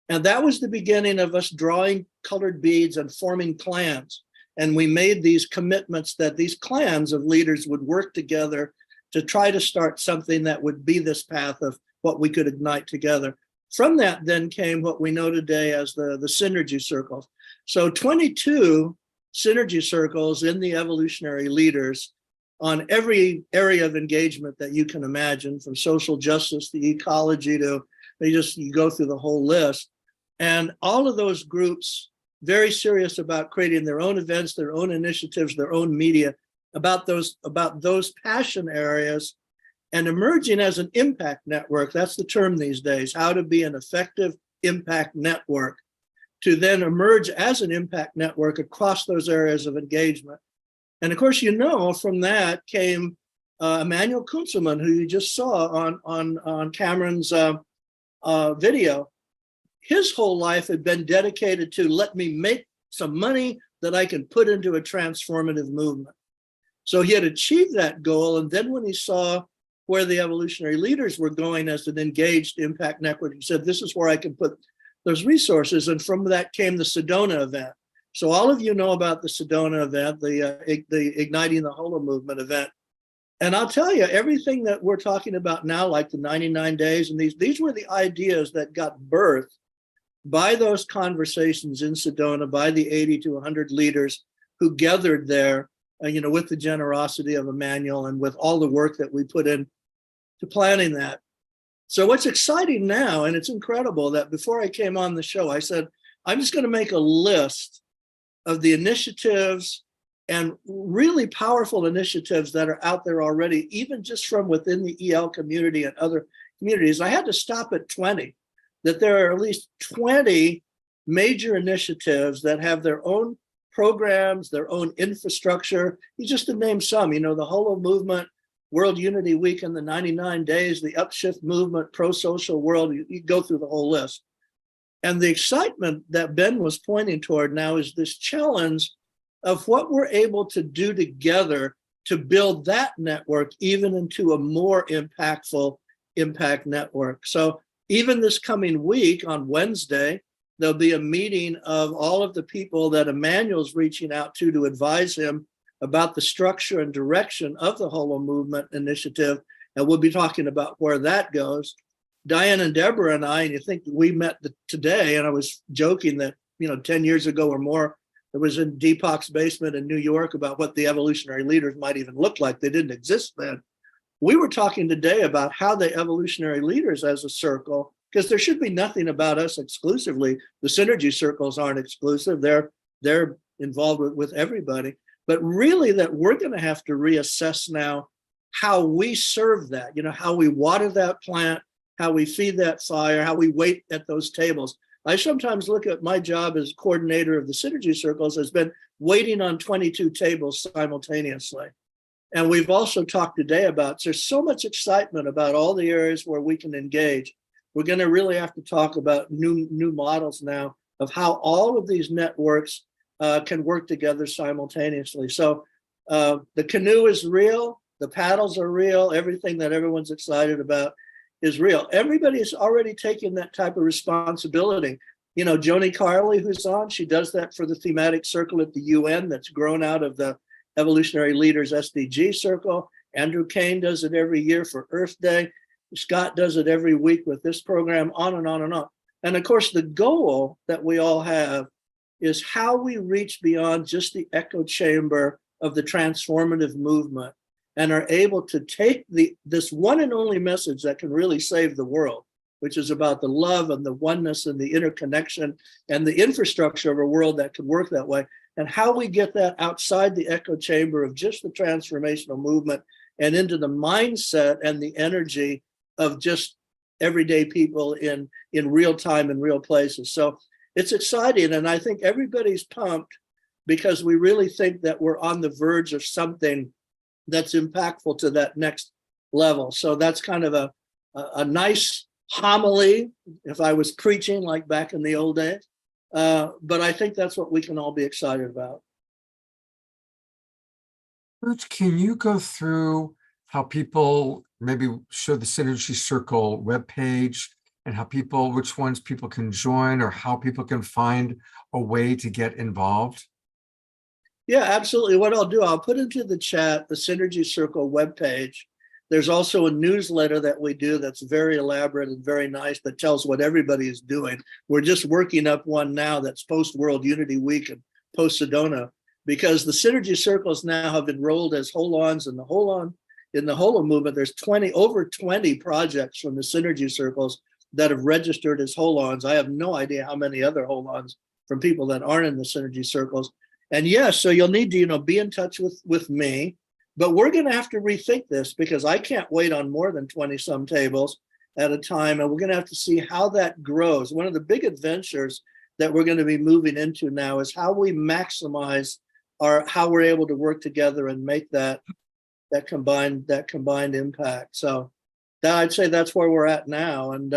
And that was the beginning of us drawing colored beads and forming clans. And we made these commitments that these clans of leaders would work together to try to start something that would be this path of what we could ignite together. From that then came what we know today as the synergy circles. So 22 synergy circles in the evolutionary leaders on every area of engagement that you can imagine, from social justice to ecology to, you go through the whole list. And all of those groups very serious about creating their own events, their own initiatives, their own media about those passion areas, and emerging as an impact network. That's the term these days, how to be an effective impact network, to then emerge as an impact network across those areas of engagement. And of course, from that came Emmanuel Kunzelman, who you just saw on Cameron's video. His whole life had been dedicated to, let me make some money that I can put into a transformative movement. So he had achieved that goal. And then when he saw where the evolutionary leaders were going as an engaged impact network, he said, this is where I can put those resources. And from that came the Sedona event. So all of you know about the Sedona event, the Igniting the Holo Movement event. And I'll tell you, everything that we're talking about now, like the 99 days, and these were the ideas that got birthed by those conversations in Sedona, by the 80 to 100 leaders who gathered there, with the generosity of Emmanuel and with all the work that we put in to planning that. So what's exciting now, and it's incredible that before I came on the show, I said, I'm just going to make a list of the initiatives and really powerful initiatives that are out there already, even just from within the EL community and other communities. I had to stop at 20, that there are at least 20 major initiatives that have their own programs, their own infrastructure. Just to name some, the Holo Movement, World Unity Week in the 99 days, the Upshift Movement, Pro-Social World, you go through the whole list. And the excitement that Ben was pointing toward now is this challenge of what we're able to do together to build that network even into a more impactful impact network. So even this coming week on Wednesday, there'll be a meeting of all of the people that Emmanuel's reaching out to advise him about the structure and direction of the Holo Movement initiative. And we'll be talking about where that goes. Diane and Deborah and I, and you think we met today, and I was joking that, 10 years ago or more, it was in Deepak's basement in New York about what the evolutionary leaders might even look like. They didn't exist then. We were talking today about how the evolutionary leaders as a circle, because there should be nothing about us exclusively. The synergy circles aren't exclusive. They're involved with everybody. But really that we're going to have to reassess now how we serve that, how we water that plant, how we feed that fire, how we wait at those tables. I sometimes look at my job as coordinator of the synergy circles as been waiting on 22 tables simultaneously. And we've also talked today about, there's so much excitement about all the areas where we can engage. We're going to really have to talk about new models now of how all of these networks can work together simultaneously. So the canoe is real, the paddles are real, everything that everyone's excited about is real. Everybody's already taken that type of responsibility. Joni Carley, who's on, she does that for the thematic circle at the UN that's grown out of the Evolutionary Leaders SDG circle. Andrew Kane does it every year for Earth Day. Scott does it every week with this program, on and on and on. And of course, the goal that we all have is how we reach beyond just the echo chamber of the transformative movement and are able to take this one and only message that can really save the world, which is about the love and the oneness and the interconnection and the infrastructure of a world that can work that way, and how we get that outside the echo chamber of just the transformational movement and into the mindset and the energy of just everyday people in real time in real places. So it's exciting, and I think everybody's pumped because we really think that we're on the verge of something that's impactful to that next level. So that's kind of a nice homily if I was preaching like back in the old days. But I think that's what we can all be excited about. Coach, can you go through how people maybe show the Synergy Circle webpage and how people, which ones people can join or how people can find a way to get involved? Yeah, absolutely. What I'll do, I'll put into the chat the Synergy Circle webpage. There's also a newsletter that we do that's very elaborate and very nice that tells what everybody is doing. We're just working up one now that's post-World Unity Week and post-Sedona, because the Synergy Circles now have enrolled as hold-ons in the HOLO movement. There's over 20 projects from the Synergy Circles that have registered as hold-ons. I have no idea how many other hold-ons from people that aren't in the Synergy Circles. And yes, so you'll need to, be in touch with me, but we're going to have to rethink this because I can't wait on more than 20 some tables at a time. And we're going to have to see how that grows. One of the big adventures that we're going to be moving into now is how we maximize how we're able to work together and make that combined impact. So I'd say that's where we're at now. And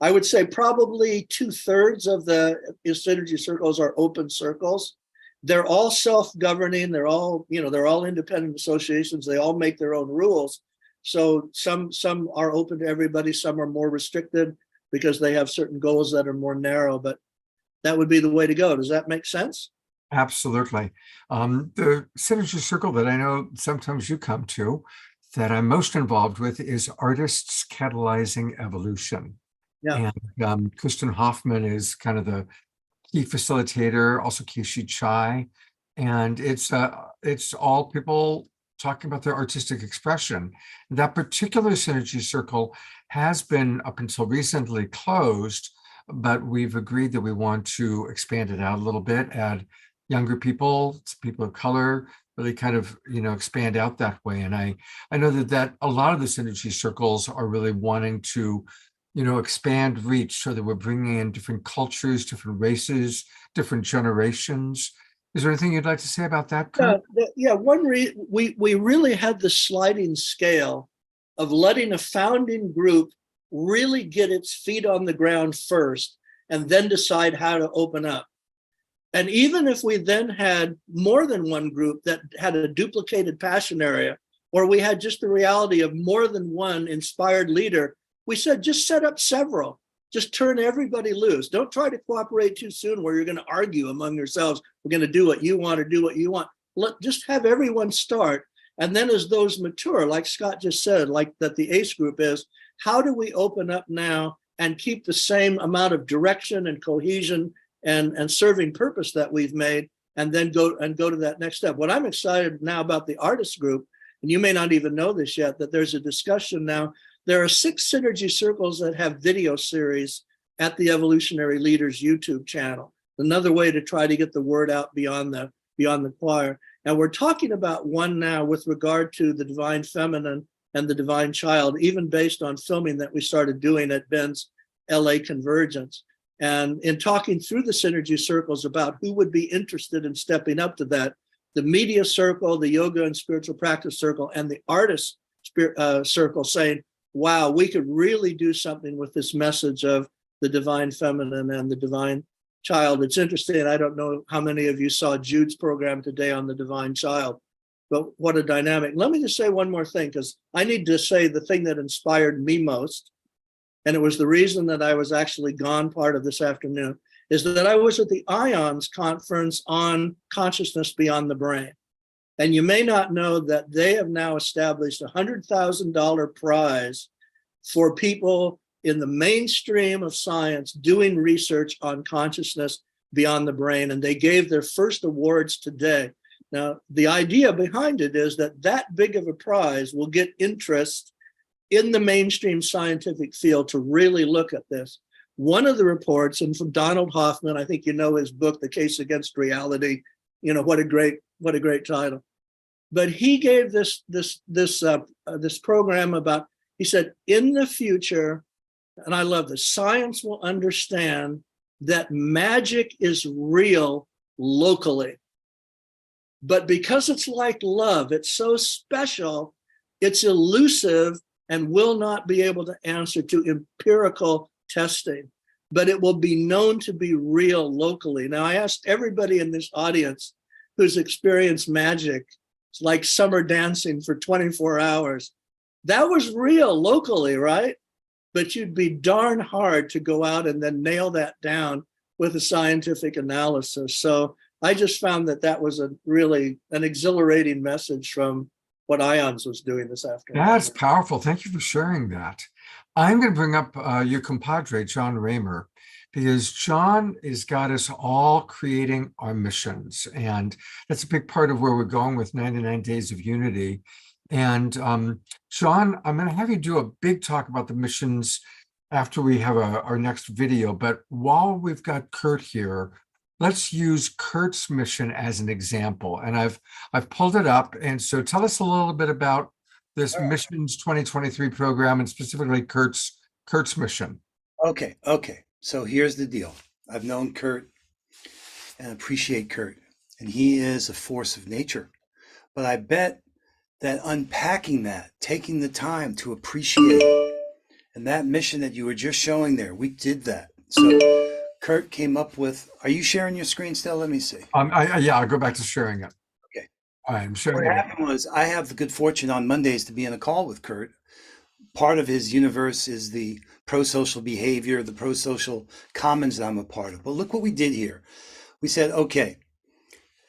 I would say probably 2/3 of the Synergy Circles are open circles. They're all self-governing. They're all independent associations. They all make their own rules. So some are open to everybody. Some are more restricted because they have certain goals that are more narrow, but that would be the way to go. Does that make sense? Absolutely. The Synergy Circle that I know sometimes you come to that I'm most involved with is Artists Catalyzing Evolution. Yeah. And Kristen Hoffman is kind of the key facilitator, also Keishi Chai. And it's all people talking about their artistic expression. That particular Synergy Circle has been up until recently closed, but we've agreed that we want to expand it out a little bit, add younger people, people of color, really kind of, expand out that way. And I know that a lot of the Synergy Circles are really wanting to, expand reach so that we're bringing in different cultures, different races, different generations. Is there anything you'd like to say about that? Yeah, we really had the sliding scale of letting a founding group really get its feet on the ground first and then decide how to open up. And even if we then had more than one group that had a duplicated passion area, or we had just the reality of more than one inspired leader, we said, just set up several, just turn everybody loose. Don't try to cooperate too soon where you're going to argue among yourselves. We're going to do what you want or do what you want. Just have everyone start. And then as those mature, like Scott just said, like that the ACE group is, how do we open up now and keep the same amount of direction and cohesion and serving purpose that we've made, and then go to that next step? What I'm excited now about the artist group, and you may not even know this yet, that there's a discussion now. There are 6 Synergy Circles that have video series at the Evolutionary Leaders YouTube channel. Another way to try to get the word out beyond the choir. And we're talking about one now with regard to the divine feminine and the divine child, even based on filming that we started doing at Ben's LA Convergence. And in talking through the Synergy Circles about who would be interested in stepping up to that, the media circle, the yoga and spiritual practice circle, and the artist circle saying, wow, we could really do something with this message of the divine feminine and the divine child. It's interesting. I don't know how many of you saw Jude's program today on the divine child, but what a dynamic. Let me just say one more thing, because I need to say the thing that inspired me most, and it was the reason that I was actually gone part of this afternoon, is that I was at the IONS conference on consciousness beyond the brain. And you may not know that they have now established a $100,000 prize for people in the mainstream of science doing research on consciousness beyond the brain. And they gave their first awards today. Now, the idea behind it is that big of a prize will get interest in the mainstream scientific field to really look at this. one of the reports, and from Donald Hoffman, I think you know his book, The Case Against Reality. What a great title. But he gave this program about, he said, in the future, and I love this, science will understand that magic is real locally. But because it's like love, it's so special, it's elusive and will not be able to answer to empirical testing, but it will be known to be real locally. Now, I asked everybody in this audience who's experienced magic, it's like summer dancing for 24 hours. That was real locally, right? But you'd be darn hard to go out and then nail that down with a scientific analysis. So I just found that was really an exhilarating message from what IONS was doing this afternoon. That's powerful. Thank you for sharing that. I'm going to bring up your compadre, John Raymer, because John has got us all creating our missions. And that's a big part of where we're going with 99 Days of Unity. And John, I'm going to have you do a big talk about the missions after we have our next video. But while we've got Kurt here, let's use Kurt's mission as an example. And I've pulled it up. And so tell us a little bit about this Missions 2023 program, and specifically Kurt's mission. Okay. So here's the deal. I've known Kurt and appreciate Kurt, and he is a force of nature. But I bet that unpacking that, taking the time to appreciate it, and that mission that you were just showing there, we did that. So Kurt came up with, are you sharing your screen still? Let me see. Yeah, I'll go back to sharing it. Okay. I'm sharing What it. happened was I have the good fortune on Mondays to be in a call with Kurt. Part of his universe is the pro-social behavior, the pro-social commons that I'm a part of. But look what we did here. We said, okay.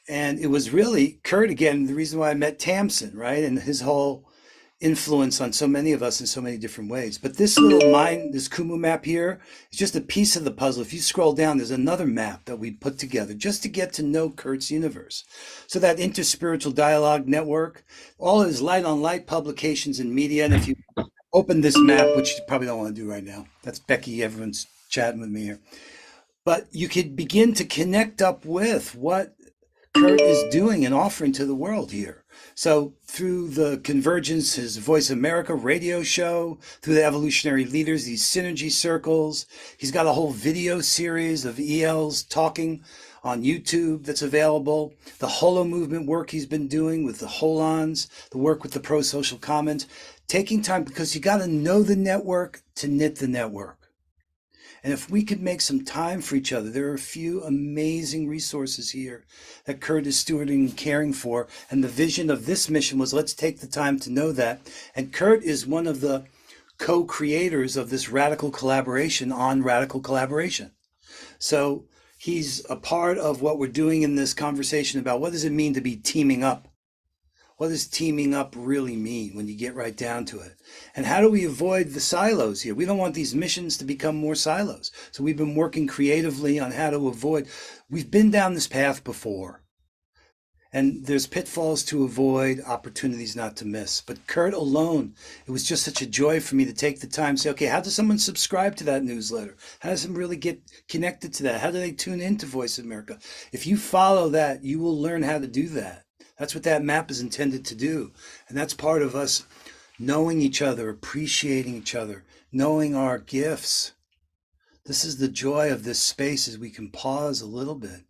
And it was really Kurt, again, the reason why I met Tamsin, right? And his whole influence on so many of us in so many different ways. But this little this Kumu map here is just a piece of the puzzle. If you scroll down, there's another map that we put together just to get to know Kurt's universe. So that interspiritual dialogue network, all his light on light publications and media. And if you open this map, which you probably don't want to do right now, that's Becky, everyone's chatting with me here. But you could begin to connect up with what Kurt is doing and offering to the world here. So through the Convergence, his Voice America radio show, through the Evolutionary Leaders, these synergy circles, he's got a whole video series of ELs talking on YouTube that's available. The Holo movement work he's been doing with the Holons, the work with the pro-social commons, taking time because you got to know the network to knit the network. And if we could make some time for each other, there are a few amazing resources here that Kurt is stewarding and caring for. And the vision of this mission was, let's take the time to know that. And Kurt is one of the co-creators of this radical collaboration on radical collaboration. So he's a part of what we're doing in this conversation about what does it mean to be teaming up? What does teaming up really mean when you get right down to it? And how do we avoid the silos here? We don't want these missions to become more silos. So we've been working creatively on how to avoid. We've been down this path before. And there's pitfalls to avoid, opportunities not to miss. But Kurt alone, it was just such a joy for me to take the time to say, okay, how does someone subscribe to that newsletter? How does someone really get connected to that? How do they tune into Voice America? If you follow that, you will learn how to do that. That's what that map is intended to do. And that's part of us knowing each other, appreciating each other, knowing our gifts. This is the joy of this space, is we can pause a little bit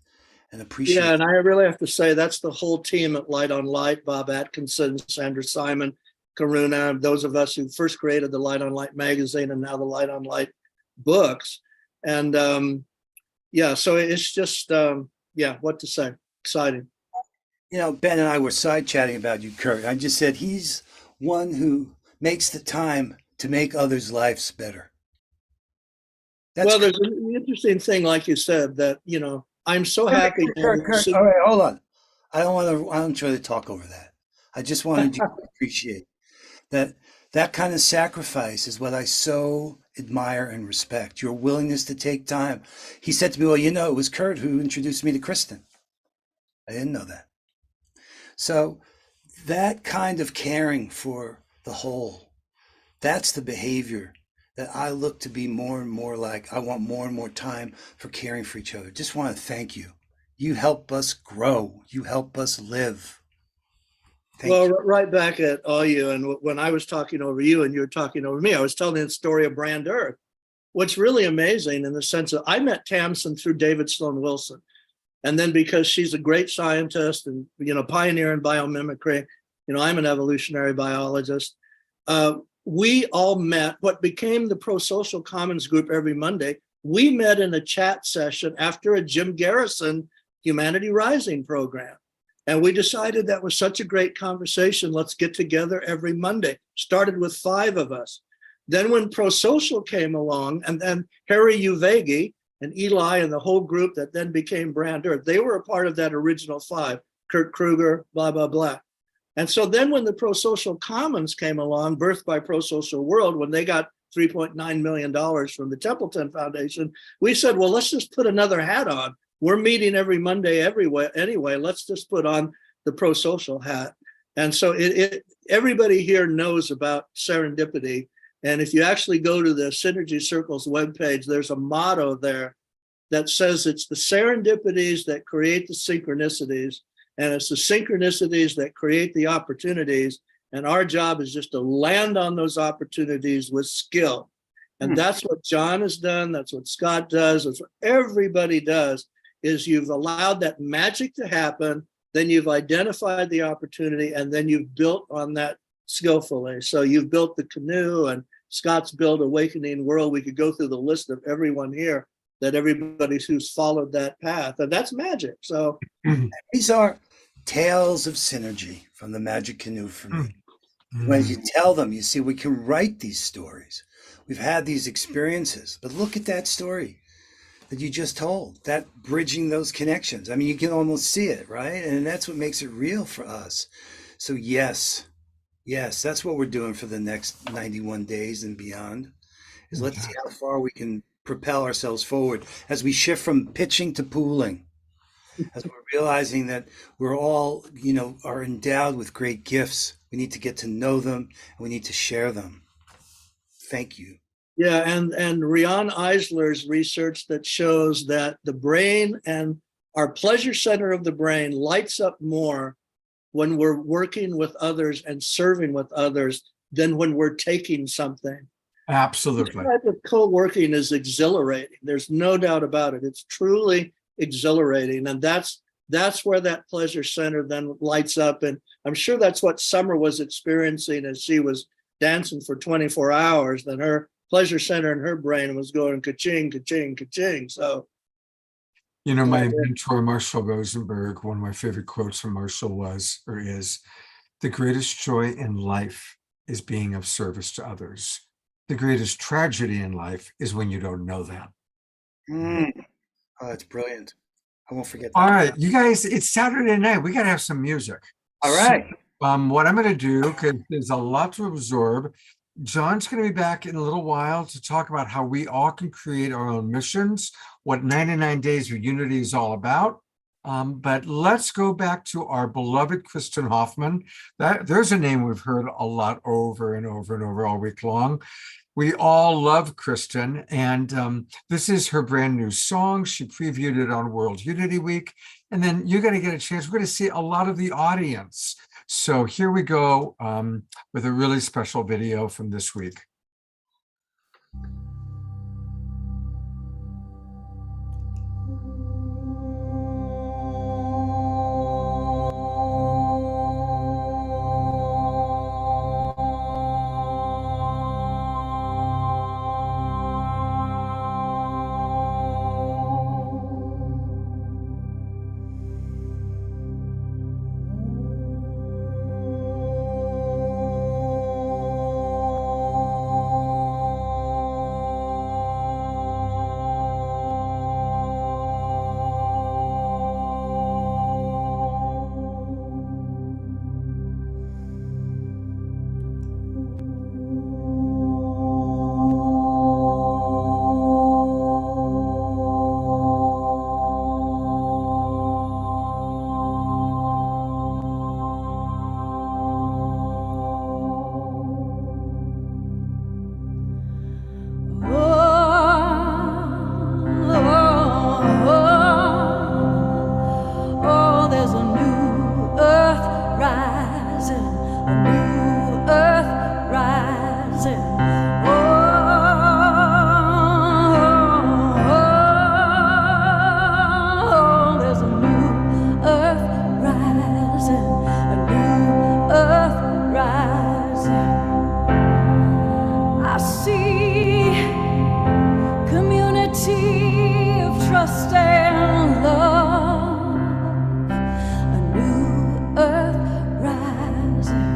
and appreciate. Yeah, and I really have to say that's the whole team at Light on Light, Bob Atkinson, Sandra Simon, Karuna, those of us who first created the Light on Light magazine and now the Light on Light books. And so it's just, what to say, exciting. You know, Ben and I were side chatting about you, Kurt. I just said he's one who makes the time to make others' lives better. There's an interesting thing, like you said, that, I'm so happy. Kurt, all right, hold on. I don't try to talk over that. I just wanted you to appreciate that kind of sacrifice is what I so admire and respect. Your willingness to take time. He said to me, well, it was Kurt who introduced me to Kristen. I didn't know that. So that kind of caring for the whole, that's the behavior that I look to be more and more like. I want more and more time for caring for each other. Just want to thank you. You help us grow. You help us live. Well, right back at all you. And when I was talking over you and you were talking over me, I was telling the story of Brand Earth. What's really amazing in the sense that I met Tamsin through David Sloan Wilson. And then because she's a great scientist and, pioneer in biomimicry, I'm an evolutionary biologist. We all met what became the Pro Social Commons group every Monday. We met in a chat session after a Jim Garrison Humanity Rising program. And we decided that was such a great conversation. Let's get together every Monday. Started with 5 of us. Then when Pro Social came along, and then Harry Uvegi and Eli and the whole group that then became Brand Earth, they were a part of that original 5, Kurt Kruger, blah, blah, blah. And so then when the Pro Social Commons came along, birthed by Pro Social World, when they got $3.9 million from the Templeton Foundation, we said, well, let's just put another hat on. We're meeting every Monday everywhere anyway. Let's just put on the Pro Social hat. And so everybody here knows about serendipity. And if you actually go to the Synergy Circles webpage, there's a motto there that says it's the serendipities that create the synchronicities, and it's the synchronicities that create the opportunities. And our job is just to land on those opportunities with skill. And that's what John has done. That's what Scott does. That's what everybody does, is you've allowed that magic to happen. Then you've identified the opportunity, and then you've built on that skillfully. So you've built the canoe, and Scott's built Awakening World. We could go through the list of everyone here, that everybody who's followed that path, and that's magic. So these are tales of synergy from the Magic Canoe for me. When you tell them, you see, we can write these stories. We've had these experiences, but look at that story that you just told, that bridging those connections. I mean, you can almost see it, right? And that's what makes it real for us. So yes, that's what we're doing for the next 91 days and beyond, is let's see how far we can propel ourselves forward as we shift from pitching to pooling, as we're realizing that we're all, are endowed with great gifts. We need to get to know them, and we need to share them. Thank you. Yeah, and Rian Eisler's research that shows that the brain and our pleasure center of the brain lights up more when we're working with others and serving with others than when we're taking something. Absolutely. This type of co-working is exhilarating. There's no doubt about it. It's truly exhilarating. And that's where that pleasure center then lights up. And I'm sure that's what Summer was experiencing as she was dancing for 24 hours. Then her pleasure center in her brain was going ka-ching, ka-ching, ka-ching. So, my mentor, Marshall Rosenberg, one of my favorite quotes from Marshall is, the greatest joy in life is being of service to others. The greatest tragedy in life is when you don't know that. Oh, that's brilliant. I won't forget that. All right, you guys, it's Saturday night. We got to have some music. All right. So, what I'm going to do, because there's a lot to absorb, John's going to be back in a little while to talk about how we all can create our own missions, what 99 Days of Unity is all about. But let's go back to our beloved Kristen Hoffman. There's a name we've heard a lot over and over and over all week long. We all love Kristen, and this is her brand new song. She previewed it on World Unity Week, and then you're going to get a chance. We're going to see a lot of the audience. So here we go with a really special video from this week. trust and love, a new earth rising,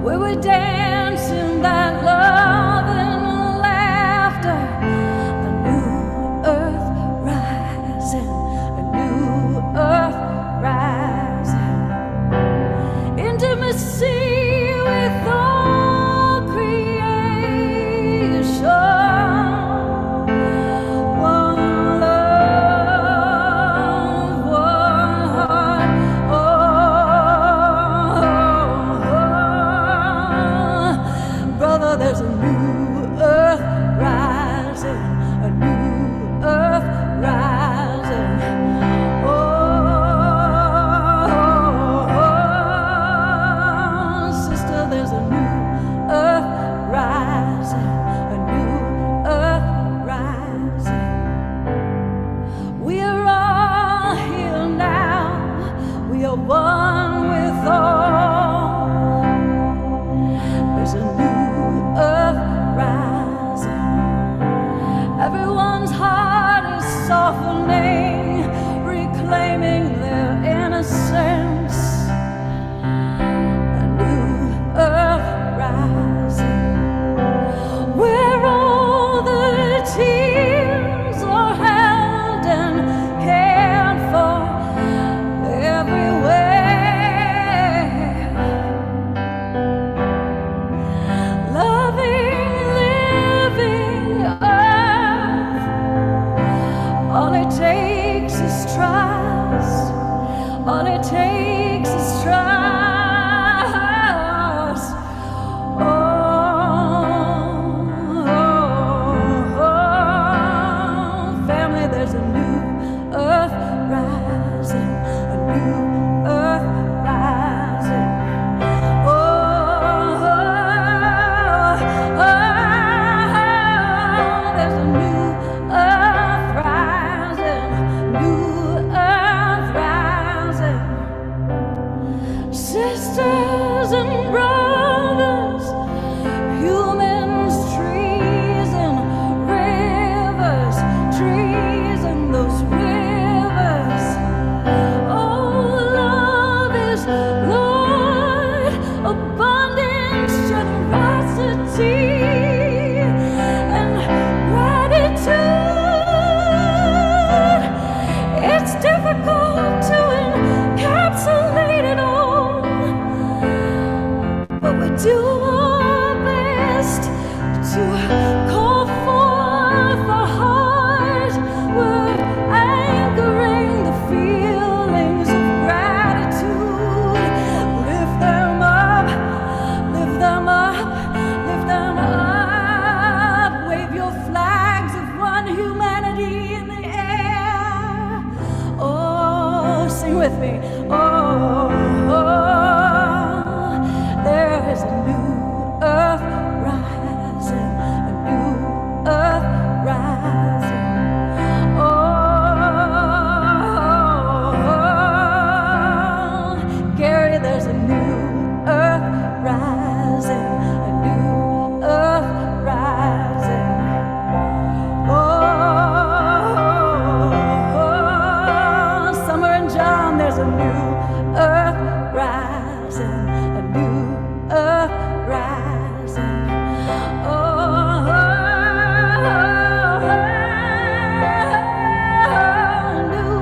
where we dance in that love and laughter, a new earth rising, a new earth rising, intimacy with all creation. There's a new earth rising, a new earth rising. Oh, sister, there's a new earth rising, a new earth rising. We are all here now, we are one with all. There's a new earth rising. Everyone's heart is softening, reclaiming their innocence. A new earth rising, where all the tears are held and cared for everywhere. All it takes is trust. All it takes is trust. Oh, family, there's a new earth rising, a new earth rising. There's a new earth rising, new earth rising. Sisters and brothers, humans, trees and rivers, trees and those rivers. Oh, love is Lord, abundance, generosity, and gratitude. It's difficult to encapsulate it all, but we do our best to call forth the heart. We're anchoring the feelings of gratitude. Lift them up, lift them up, lift them up. Wave your flags of one humanity in the air. Oh, sing with me. Oh, there is a new earth rising, a new earth rising. Oh, Gary, there's a new earth rising, a new earth rising. Oh, Summer and John, there's a new earth rising, a new earth rising. Oh, new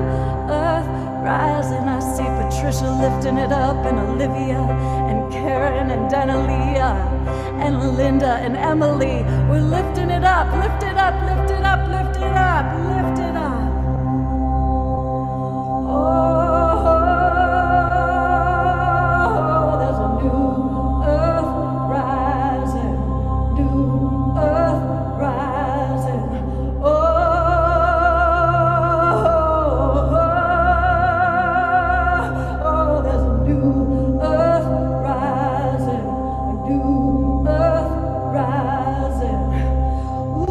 earth rising. I see Patricia lifting it up, and Olivia, and Karen, and Danalia, and Linda, and Emily. We're lifting it up, lift it up, lift it up, lift it up, lift it up. Oh, there's a new earth rising, new earth rising. Oh, there's a new earth rising, a new earth rising. Ooh.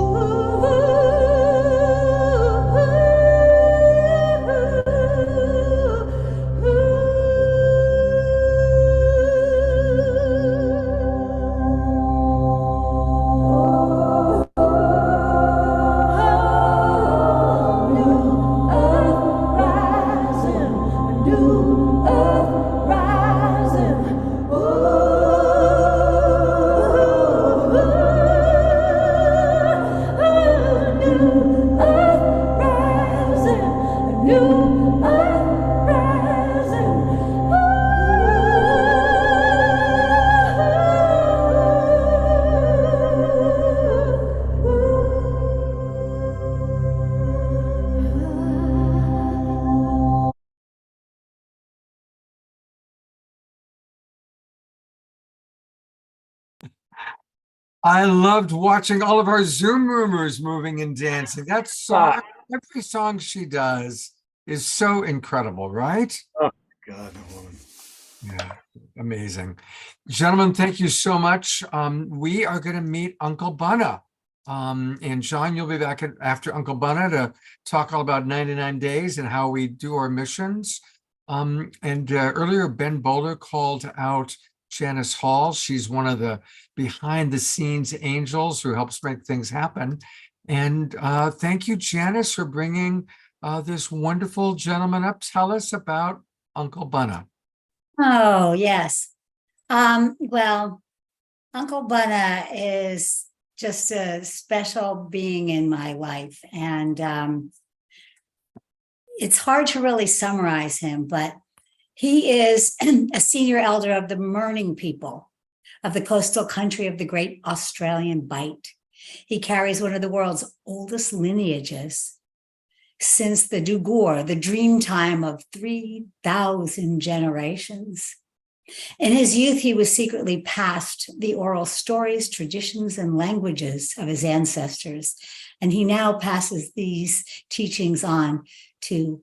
I loved watching all of our Zoom roomers moving and dancing. That song, every song she does is so incredible, right? Oh, God, that woman. Yeah, amazing. Gentlemen, thank you so much. We are going to meet Uncle Bunna. And John, you'll be back after Uncle Bunna to talk all about 99 days and how we do our missions. Earlier, Ben Bowler called out Janice Hall. She's one of the behind the scenes angels who helps make things happen. And thank you, Janice, for bringing this wonderful gentleman up. Tell us about Uncle Bunna. Oh, yes. Well, Uncle Bunna is just a special being in my life. And it's hard to really summarize him, but he is a senior elder of the Mirning people of the coastal country of the Great Australian Bight. He carries one of the world's oldest lineages since the Dugur, the dream time of 3,000 generations. In his youth, he was secretly passed the oral stories, traditions, and languages of his ancestors, and he now passes these teachings on to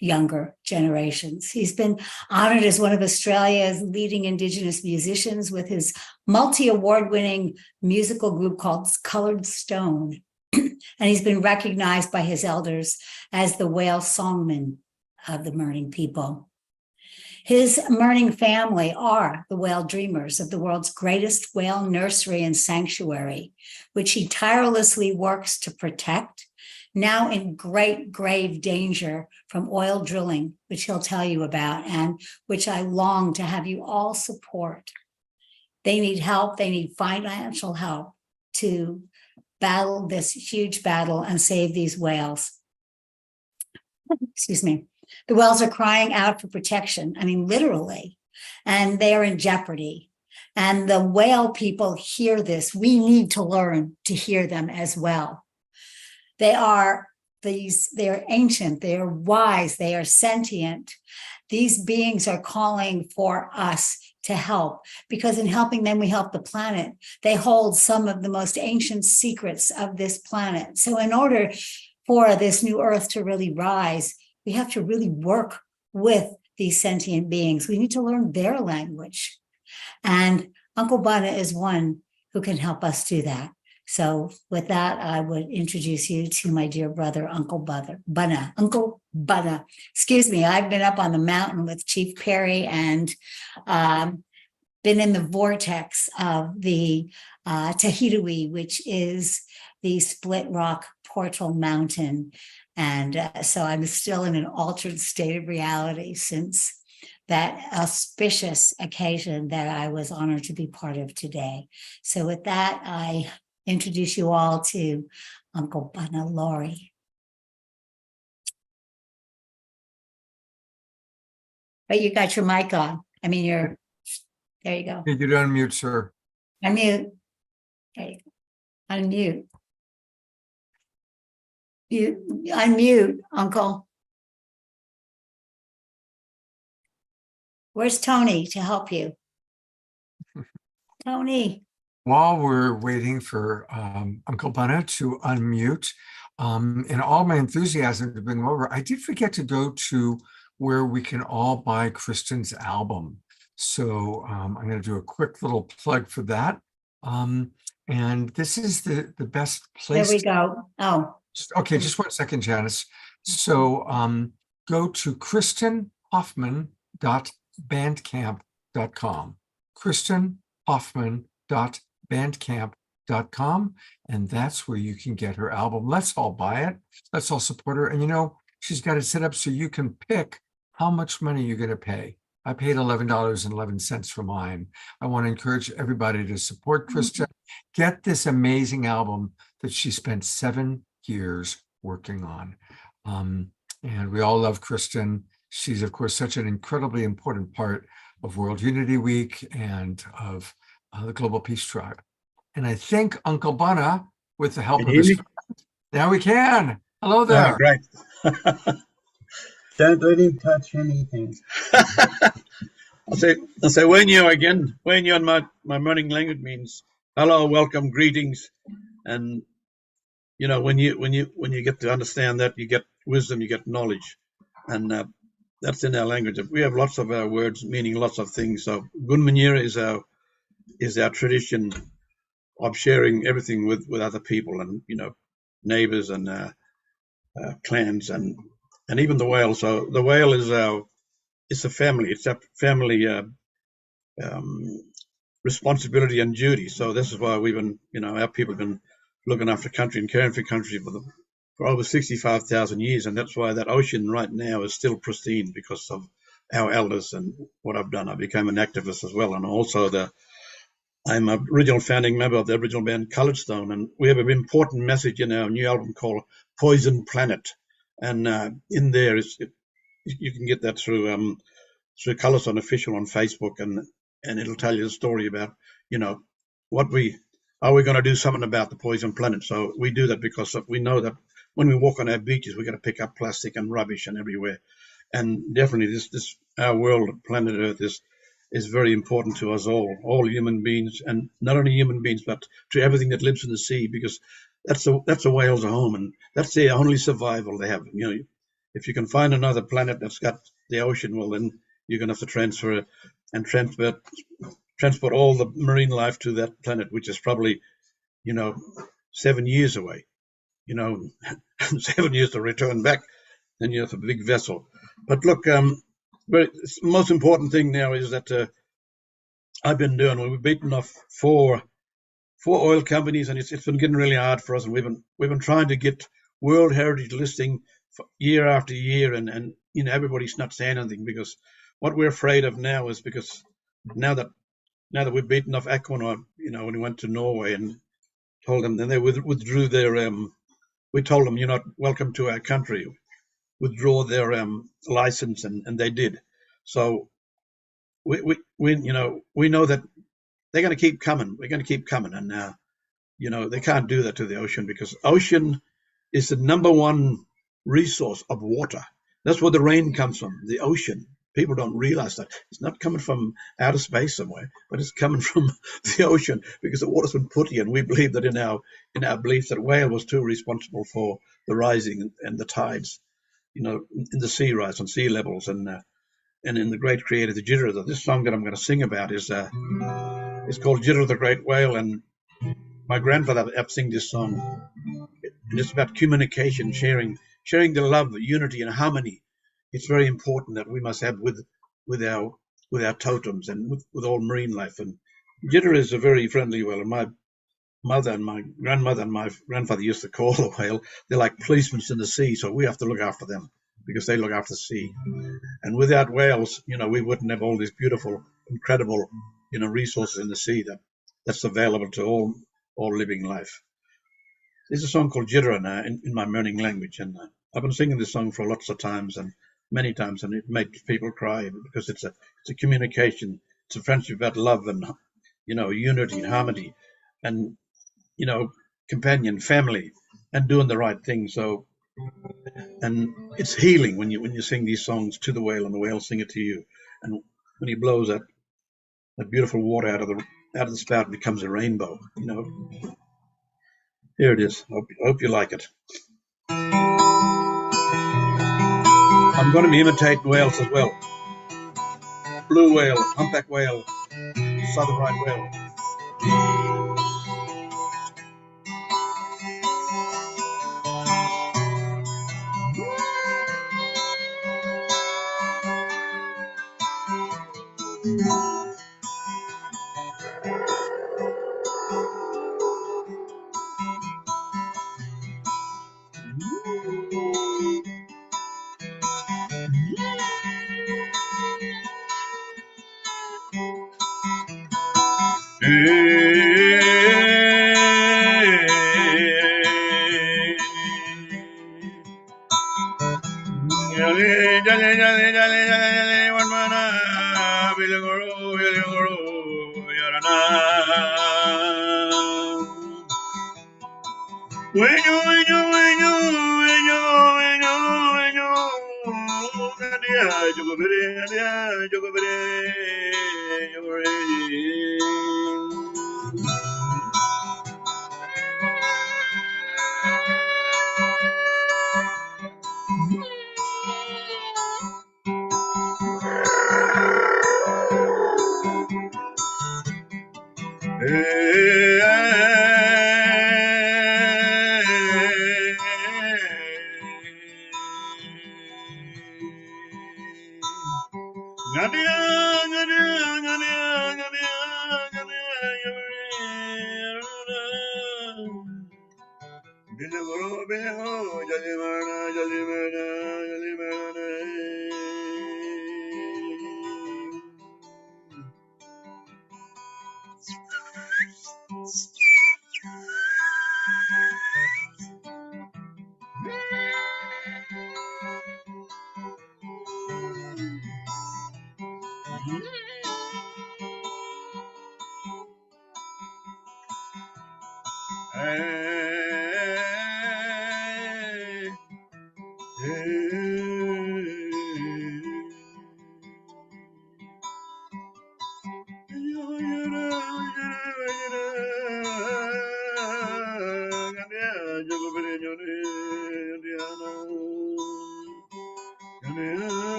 younger generations. He's been honored as one of Australia's leading Indigenous musicians with his multi-award-winning musical group called Coloured Stone. And he's been recognized by his elders as the whale songman of the Mirning people. His Mirning family are the whale dreamers of the world's greatest whale nursery and sanctuary, which he tirelessly works to protect, now in great grave danger from oil drilling, which he'll tell you about, and which I long to have you all support. They need help. They need financial help to battle this huge battle and save these whales. Excuse me. The whales are crying out for protection. I mean, literally, and they are in jeopardy. And the whale people hear this. We need to learn to hear them as well. They are ancient, they are wise, they are sentient. These beings are calling for us to help, because in helping them, we help the planet. They hold some of the most ancient secrets of this planet. So in order for this new earth to really rise, we have to really work with these sentient beings. We need to learn their language. And Uncle Bunna is one who can help us do that. So with that, I would introduce you to my dear brother, Uncle Bunna. Uncle Bunna. Excuse me, I've been up on the mountain with Chief Perry and been in the vortex of the Tahitui, which is the Split Rock Portal Mountain. And so I'm still in an altered state of reality since that auspicious occasion that I was honored to be part of today. So with that, I introduce you all to Uncle Bunna Laurie. But you got your mic on. I mean, there you go. You could unmute, sir. Unmute. There you go. Unmute. You unmute, Uncle. Where's Tony to help you? Tony. While we're waiting for Uncle Bunna to unmute, in all my enthusiasm to bring him over, I did forget to go to where we can all buy Kristen's album. So I'm going to do a quick little plug for that. And this is the best place. There we go. Oh. Okay, just 1 second, Janice. So go to kristenhoffman.bandcamp.com. kristenhoffman.bandcamp.com, and that's where you can get her album. Let's all buy it. Let's all support her. And you know, she's got it set up so you can pick how much money you're going to pay. I paid $11.11 for mine. I want to encourage everybody to support Kristen. Get this amazing album that she spent 7 years working on. And we all love Kristen. She's, of course, such an incredibly important part of World Unity Week and of the Global Peace Tribe. And I think Uncle Bunna, with the help of his friend, now we can. Hello there. Oh, great. Don't let him touch anything. I'll say when you again, when you on my running language means hello, welcome, greetings, and when you get to understand that, you get wisdom, you get knowledge, and that's in our language. We have lots of our words meaning lots of things. So Gunmanira is our tradition of sharing everything with other people, and neighbors and clans, and even the whale. So the whale is it's a family. It's a family responsibility and duty. So this is why we've been, our people have been looking after country and caring for country for over 65,000 years, and that's why that ocean right now is still pristine, because of our elders and what I've done. I became an activist as well, and also I'm an original founding member of the original band Colourstone, and we have an important message in our new album called Poison Planet, and in there you can get that through Colourstone Official on Facebook, and it'll tell you the story about what are we going to do something about the poison planet. So we do that because we know that when we walk on our beaches, we're going to pick up plastic and rubbish and everywhere, and definitely this our world, planet Earth, is very important to us all human beings, and not only human beings, but to everything that lives in the sea, because that's a whale's home, and that's their only survival they have. If you can find another planet that's got the ocean, well, then you're going to have to transfer it and transport all the marine life to that planet, which is probably 7 years away. 7 years to return back, then you have a big vessel. But look, but the most important thing now is that I've been doing. We've beaten off four oil companies, and it's been getting really hard for us. And we've been trying to get World Heritage listing for year after year, and everybody's not saying anything, because what we're afraid of now is, because now that we've beaten off Equinor, when we went to Norway and told them, then they withdrew their. We told them, you're not welcome to our country. Withdraw their license, and they did. So we know that they're going to keep coming. We're going to keep coming, and they can't do that to the ocean, because ocean is the number one resource of water. That's where the rain comes from, the ocean. People don't realize that it's not coming from outer space somewhere, but it's coming from the ocean, because the water's been put here, and we believe that in our belief that whale was too responsible for the rising and the tides, in the sea rise and sea levels, and in the great creator, the Jitter. This song that I'm going to sing about is called Jitter the Great Whale, and my grandfather ever sing this song. And it's about communication, sharing the love, unity, and harmony. It's very important that we must have with our totems and with all marine life. And Jitter is a very friendly whale. And my mother and my grandmother and my grandfather used to call the whale, they're like policemen in the sea, so we have to look after them, because they look after the sea. And without whales, we wouldn't have all these beautiful, incredible, resources in the sea that's available to all living life. There's a song called Jitter in my Murning language, and I've been singing this song for lots of times, and many times, and it makes people cry, because it's a communication, it's a friendship about love and unity and harmony, and companion, family, and doing the right thing. So, and it's healing when you sing these songs to the whale, and the whale sing it to you, and when he blows that beautiful water out of the spout, it becomes a rainbow. Here it is. Hope you like it. I'm going to be imitating whales as well. Blue whale, humpback whale, southern right whale.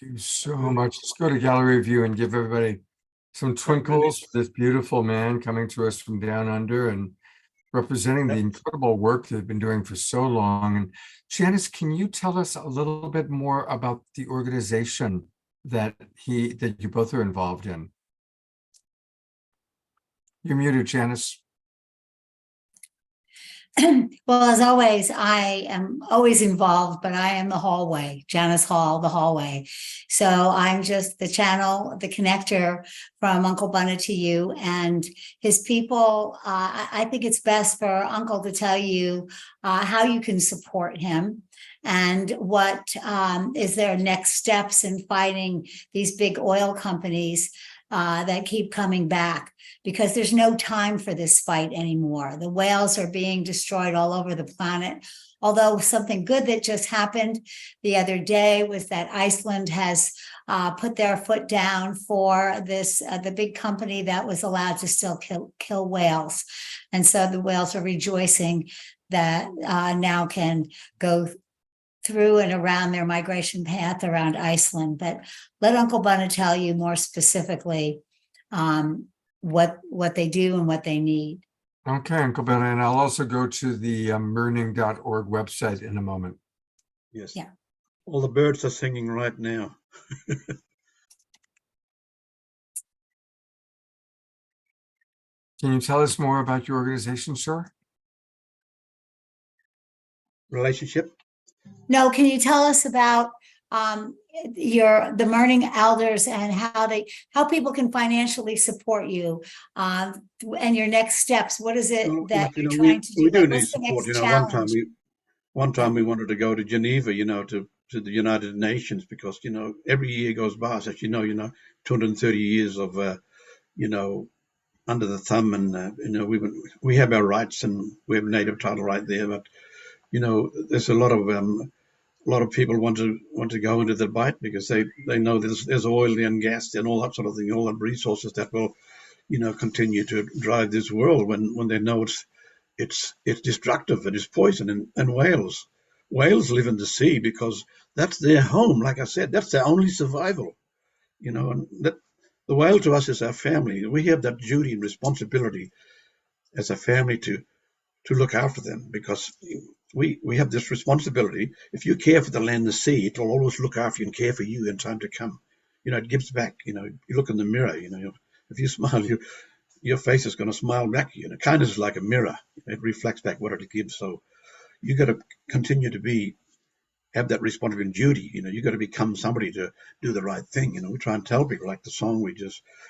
Thank you so much. Let's go to gallery view and give everybody some twinkles for this beautiful man coming to us from down under and representing the incredible work they've been doing for so long. And Janice, can you tell us a little bit more about the organization that you both are involved in? You're muted, Janice. Well, as always, I am always involved, but I am the hallway, Janice Hall, the hallway. So I'm just the channel, the connector from Uncle Bunna to you and his people. I think it's best for Uncle to tell you how you can support him and what is their next steps in fighting these big oil companies that keep coming back, because there's no time for this fight anymore. The whales are being destroyed all over the planet. Although something good that just happened the other day was that Iceland has put their foot down for this, the big company that was allowed to still kill whales. And so the whales are rejoicing that now can go through and around their migration path around Iceland. But let Uncle Bunna tell you more specifically what they do and what they need. Okay, Uncle Ben, and I'll also go to the murning.org website in a moment. Yes. Yeah. All the birds are singing right now. Can you tell us more about your organization, sir? Relationship? No, can you tell us about the Murning Elders and how people can financially support you and your next steps? What is it Well, that look, you're trying to do? we do Like, need what's the support. next One challenge? time we wanted to go to Geneva, to the United Nations, because every year goes by, as 230 years of under the thumb, and we have our rights, and we have native title right there, but there's a lot of people want to go into the bite because they know there's oil and gas and all that sort of thing, all the resources that will continue to drive this world when they know it's destructive and it's poison. And whales live in the sea because that's their home. Like I said, that's their only survival. And that the whale to us is our family. We have that duty and responsibility as a family to look after them, because we have this responsibility. If you care for the land and the sea, it will always look after you and care for you in time to come. It gives back. You look in the mirror, if you smile, your face is going to smile back at you. Kindness is like a mirror. It reflects back what it gives. So you got to continue to have that responsibility and duty. You got to become somebody to do the right thing. We try and tell people, like the song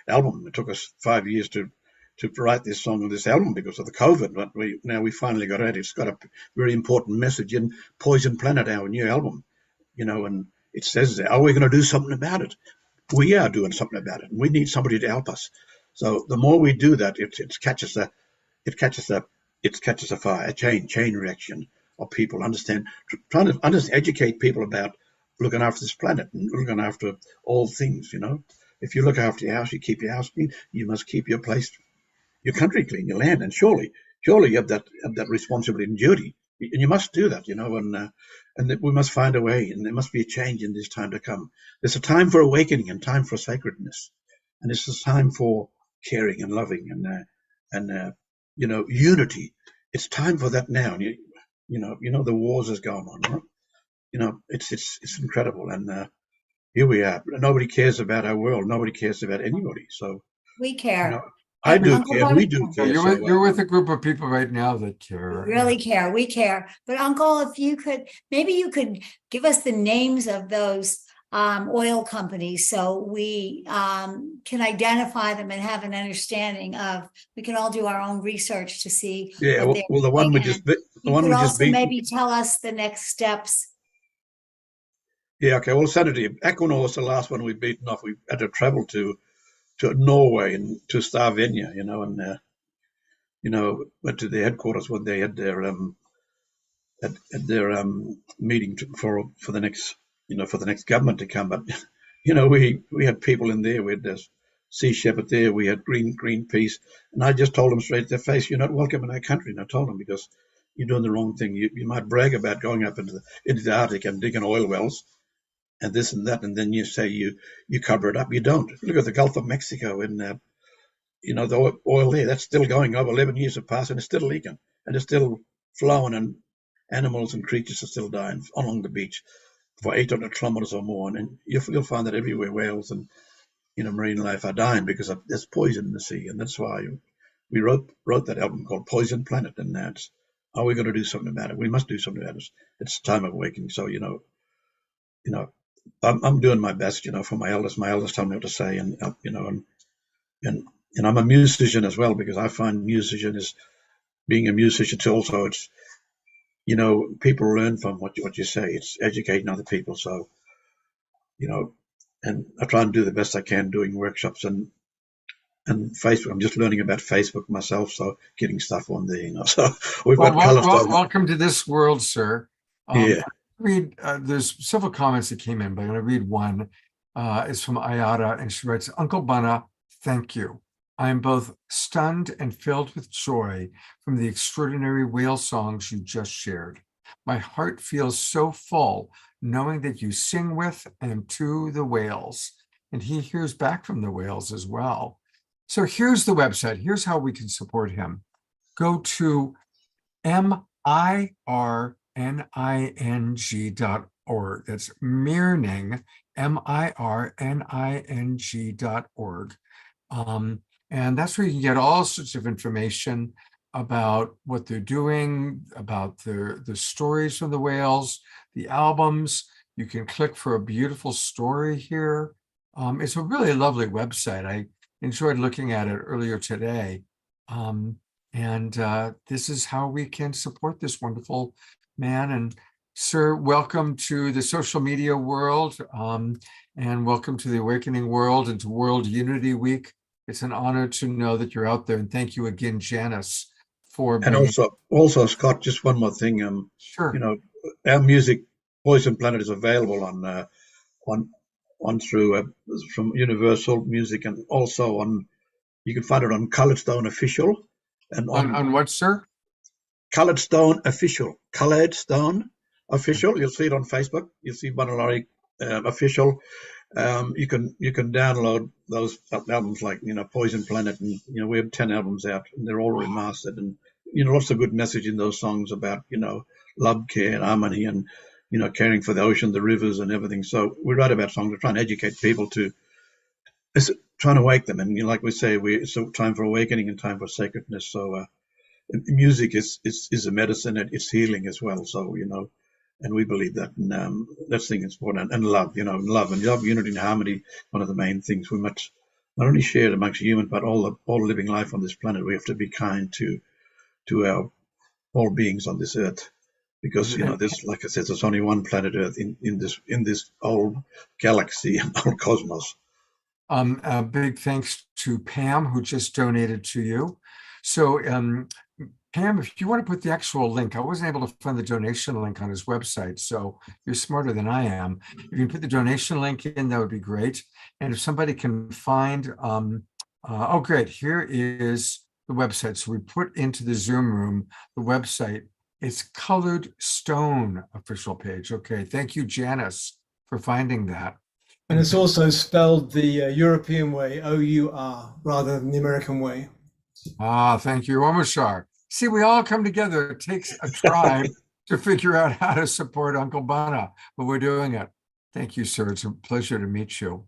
album. It took us 5 years to write this song and this album because of the COVID, but we finally got it. It's got a very important message in Poison Planet, our new album, and it says, are we going to do something about it? We are doing something about it, and we need somebody to help us. So the more we do that, it catches a fire, a chain reaction of people trying to educate people about looking after this planet and looking after all things. If you look after your house, you keep your house clean, you must keep your country clean, your land, and surely you have that responsibility and duty, and you must do that, and that we must find a way, and there must be a change in this time to come. There's a time for awakening and time for sacredness, and it's a time for caring and loving and unity. It's time for that now. And the wars is going on, right? It's incredible, and here we are. Nobody cares about our world. Nobody cares about anybody. So We care. I And do Uncle care. Bunny- We do care. You're with a group of people right now that care. Really care. We care. But Uncle, if you could, maybe you could give us the names of those oil companies so we can identify them and have an understanding of, we can all do our own research to see. Yeah, what they're well, the one doing. we just And the you one could we just also beat. maybe tell us the next steps. Yeah, okay. Well, Saturday, Equinor was the last one we'd beaten off. We had to travel to Norway and to Stavanger, and went to their headquarters when they had their meeting for the next government to come. But we had people in there. We had this Sea Shepherd there. We had Greenpeace, and I just told them straight to their face, "You're not welcome in our country." And I told them, because you're doing the wrong thing. You might brag about going up into the Arctic and digging oil wells and this and that, and then you say you cover it up. You don't. Look at the Gulf of Mexico, and the oil there, that's still going. Over 11 years have passed, and it's still leaking, and it's still flowing, and animals and creatures are still dying along the beach for 800 kilometers or more. And you'll find that everywhere whales and marine life are dying because there's poison in the sea, and that's why we wrote that album called Poison Planet. And that's, are we going to do something about it? We must do something about it. It's time of awakening. So I'm doing my best, for my elders. My elders tell me what to say, and I'm a musician as well, because I find being a musician also, it's people learn from what you say. It's educating other people. So and I try and do the best I can doing workshops and and Facebook. I'm just learning about Facebook myself, so getting stuff on there, So we've Well, got colors. welcome to this world, sir. Yeah. There's several comments that came in, but I'm going to read one. It's from Ayada, and she writes, Uncle Bunna, thank you. I am both stunned and filled with joy from the extraordinary whale songs you just shared. My heart feels so full knowing that you sing with and to the whales, and he hears back from the whales as well. So here's the website. Here's how we can support him. Go to mirning.org. That's Mirning, mirning.org. And that's where you can get all sorts of information about what they're doing, about the stories from the whales, the albums. You can click for a beautiful story here. It's a really lovely website. I enjoyed looking at it earlier today. And this is how we can support this wonderful man. And sir, welcome to the social media world, and welcome to the Awakening World and to World Unity Week. It's an honor to know that you're out there. And thank you again, Janice, for And also, Scott, just one more thing. Sure. Our music, Poison Planet, is available on through from Universal Music, and also you can find it on Colored Stone Official. And on what, sir? Colored Stone Official. Colored Stone Official. You'll see it on Facebook. You'll see Bunalari Official. You can download those albums like Poison Planet, and we have 10 albums out, and they're all remastered, and lots of good message in those songs about love, care, and harmony, and caring for the ocean, the rivers, and everything. So we write about songs. We're trying to educate people it's trying to wake them, and like we say, it's a time for awakening and time for sacredness. So music is a medicine, and it's healing as well. So and we believe that, and that's the thing is important. And love, love, unity, and harmony. One of the main things we must not only share amongst humans, but all living life on this planet. We have to be kind to all beings on this earth, because there's, like I said, there's only one planet Earth in this whole galaxy and whole cosmos. A big thanks to Pam, who just donated to you. So Pam, if you want to put the actual link, I wasn't able to find the donation link on his website, so you're smarter than I am. If you can put the donation link in, that would be great. And if somebody can find, oh great, here is the website. So we put into the Zoom room the website. It's Colored Stone official page. Okay, thank you, Janice, for finding that. And it's also spelled the European way, O-U-R, rather than the American way. Thank you, Omar Sharp. See, we all come together. It takes a tribe to figure out how to support Uncle Bunna, but we're doing it. Thank you, sir. It's a pleasure to meet you.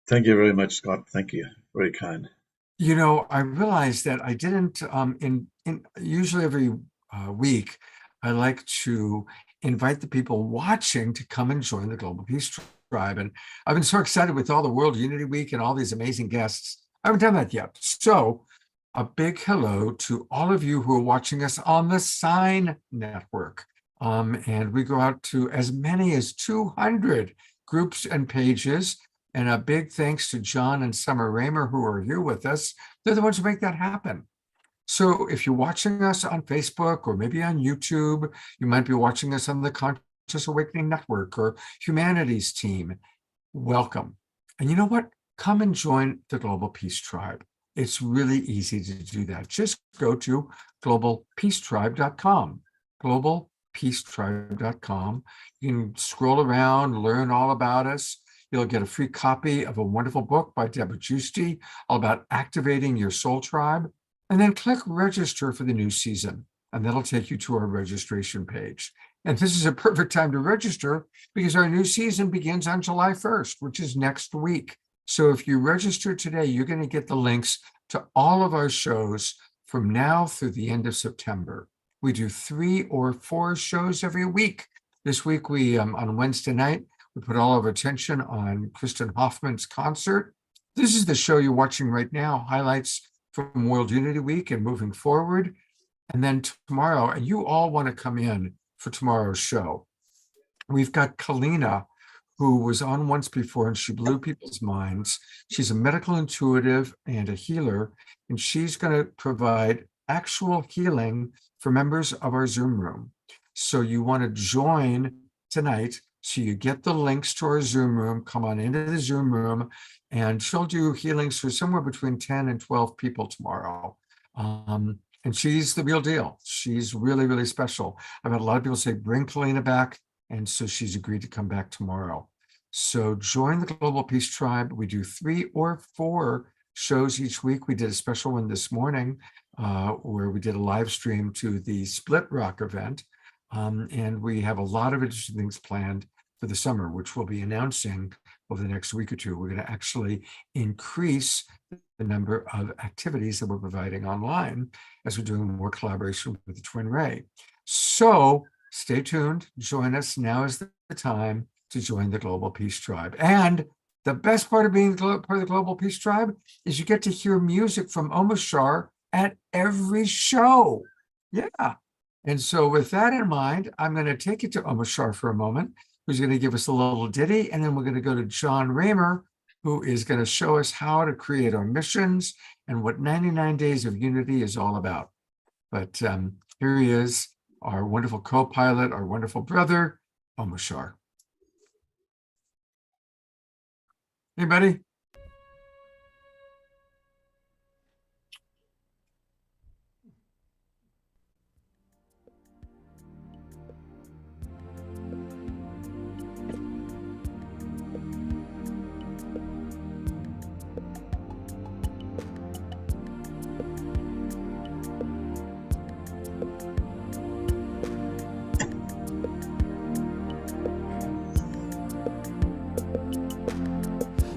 Thank you very much, Scott. Thank you. Very kind. I realized that I didn't, usually every week, I like to invite the people watching to come and join the Global Peace Tribe. And I've been so excited with all the World Unity Week and all these amazing guests. I haven't done that yet. So a big hello to all of you who are watching us on the Sign Network. And we go out to as many as 200 groups and pages. And a big thanks to John and Summer Raymer, who are here with us. They're the ones who make that happen. So if you're watching us on Facebook or maybe on YouTube, you might be watching us on the Conscious Awakening Network or Humanities Team. Welcome. And you know what? Come and join the Global Peace Tribe. It's really easy to do that. Just go to globalpeacetribe.com, globalpeacetribe.com. You can scroll around, learn all about us. You'll get a free copy of a wonderful book by Deborah Giusti all about activating your soul tribe. And then click register for the new season, and that'll take you to our registration page. And this is a perfect time to register because our new season begins on July 1st, which is next week. So if you register today, you're going to get the links to all of our shows from now through the end of September. We do 3 or 4 shows every week. This week, we on Wednesday night, we put all of our attention on Kristen Hoffman's concert. This is the show you're watching right now, highlights from World Unity Week and moving forward. And then tomorrow, and you all want to come in for tomorrow's show. We've got Kalina, who was on once before, and she blew people's minds. She's a medical intuitive and a healer, and she's going to provide actual healing for members of our Zoom room. So you want to join tonight. So you get the links to our Zoom room, come on into the Zoom room, and she'll do healings for somewhere between 10 and 12 people tomorrow. And she's the real deal. She's really, really special. I've had a lot of people say, bring Kalina back. And so she's agreed to come back tomorrow. So join the Global Peace Tribe. We do 3 or 4 shows each week. We did a special one this morning where we did a live stream to the Split Rock event. And we have a lot of interesting things planned for the summer, which we'll be announcing over the next week or two. We're going to actually increase the number of activities that we're providing online as we're doing more collaboration with the Twin Ray. So stay tuned, join us. Now is the time to join the Global Peace Tribe. And the best part of being part of the Global Peace Tribe is you get to hear music from Omar Sharp at every show. Yeah. And so with that in mind, I'm going to take it to Omar Sharp for a moment, who's going to give us a little ditty, and then we're going to go to John Raymer, who is going to show us how to create our missions and what 99 Days of Unity is all about. But here he is, our wonderful co-pilot, our wonderful brother, Omar Sharp. Hey, buddy.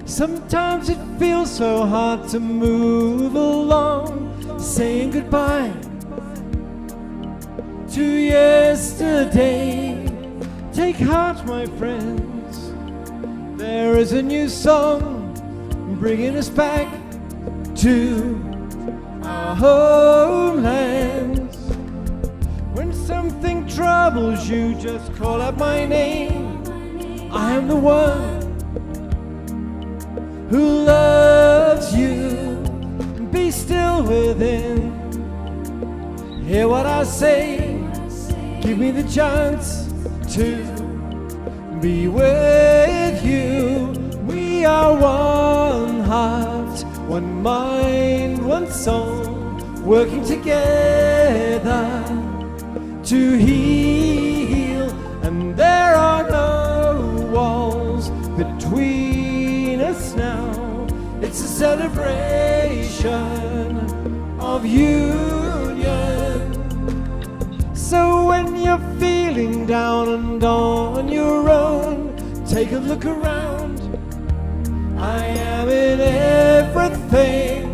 Sometimes it feels so hard to move along, saying goodbye to yesterday. Take heart, my friends, there is a new song bringing us back to our homelands. When something troubles you, just call out my name. I am the one who loves you. Be still within. Hear what I say. Give me the chance to be with you. We are one heart, one mind, one soul, working together to heal. And there are no walls between us now. It's a celebration of union. So when you're feeling down and on your own, take a look around. I am in everything.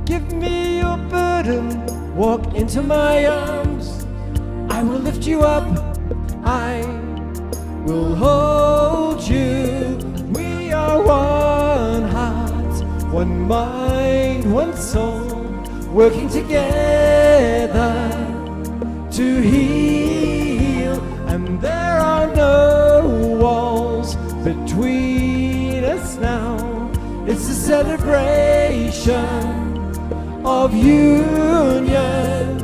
Give me your burden, walk into my arms. I will lift you up, I will hold you. We are one heart, one mind, one soul, working together to heal. And there are no walls between us now. It's a celebration of union.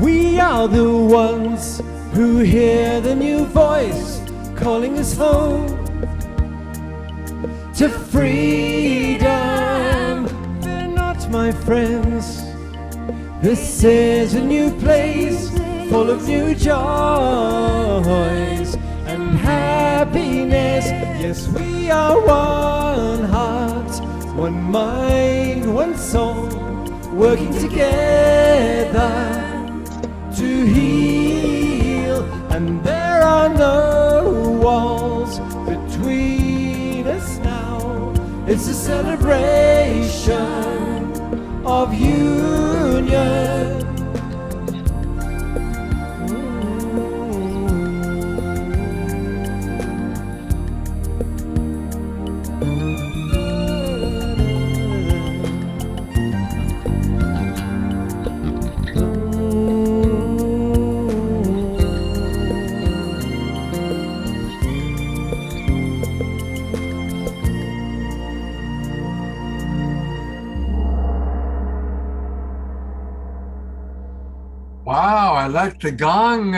We are the ones who hear the new voice calling us home to freedom. Fear not, my friends, this is a new place full of new joys and happiness. Yes, we are one heart, one mind, one soul, working together to heal. And there are no walls between us now. It's a celebration of union. Wow, I like the gong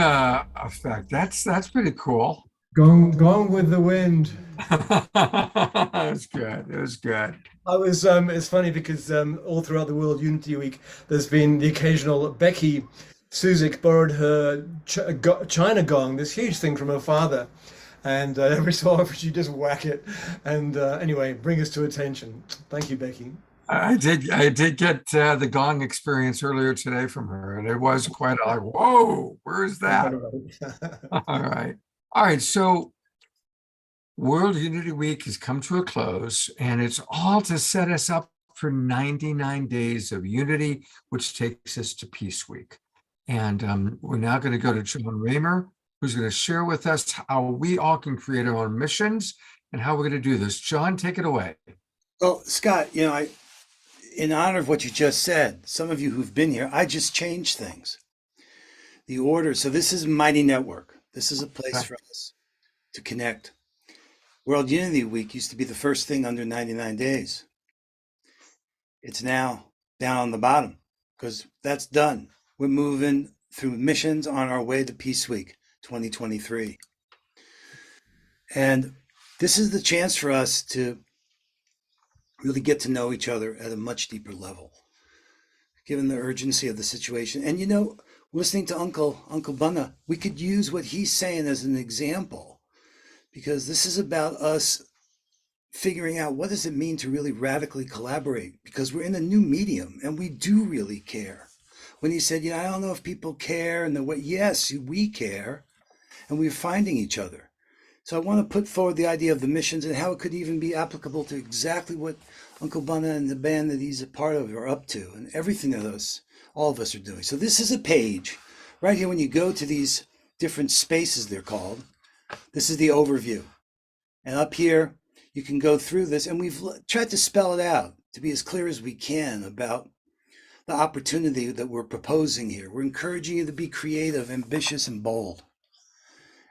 effect. That's pretty cool. Gone with the wind. It was good. It was good. I was it's funny because all throughout the World Unity Week there's been the occasional Becky Suzik borrowed her China gong, this huge thing from her father, and every so often she just whack it and anyway bring us to attention. Thank you, Becky. I did get the gong experience earlier today from her, and it was quite like, whoa, where is that? All right. All right. So World Unity Week has come to a close, and it's all to set us up for 99 days of unity, which takes us to Peace Week. And we're now going to go to John Raymer, who's going to share with us how we all can create our own missions and how we're going to do this. John, take it away. Well, Scott, in honor of what you just said, some of you who've been here, I just changed things. The order. So this is Mighty Network. This is a place for us to connect. World Unity Week used to be the first thing under 99 days. It's now down on the bottom because that's done. We're moving through missions on our way to Peace Week 2023. And this is the chance for us to really get to know each other at a much deeper level, given the urgency of the situation. And listening to Uncle Bunna, we could use what he's saying as an example, because this is about us figuring out what does it mean to really radically collaborate, because we're in a new medium and we do really care. When he said, I don't know if people care, and yes, we care, and we're finding each other. So I want to put forward the idea of the missions and how it could even be applicable to exactly what Uncle Bunna and the band that he's a part of are up to, and everything that all of us are doing. So this is a page right here. When you go to these different spaces, they're called, this is the overview. And up here, you can go through this, and we've tried to spell it out to be as clear as we can about the opportunity that we're proposing here. We're encouraging you to be creative, ambitious, and bold,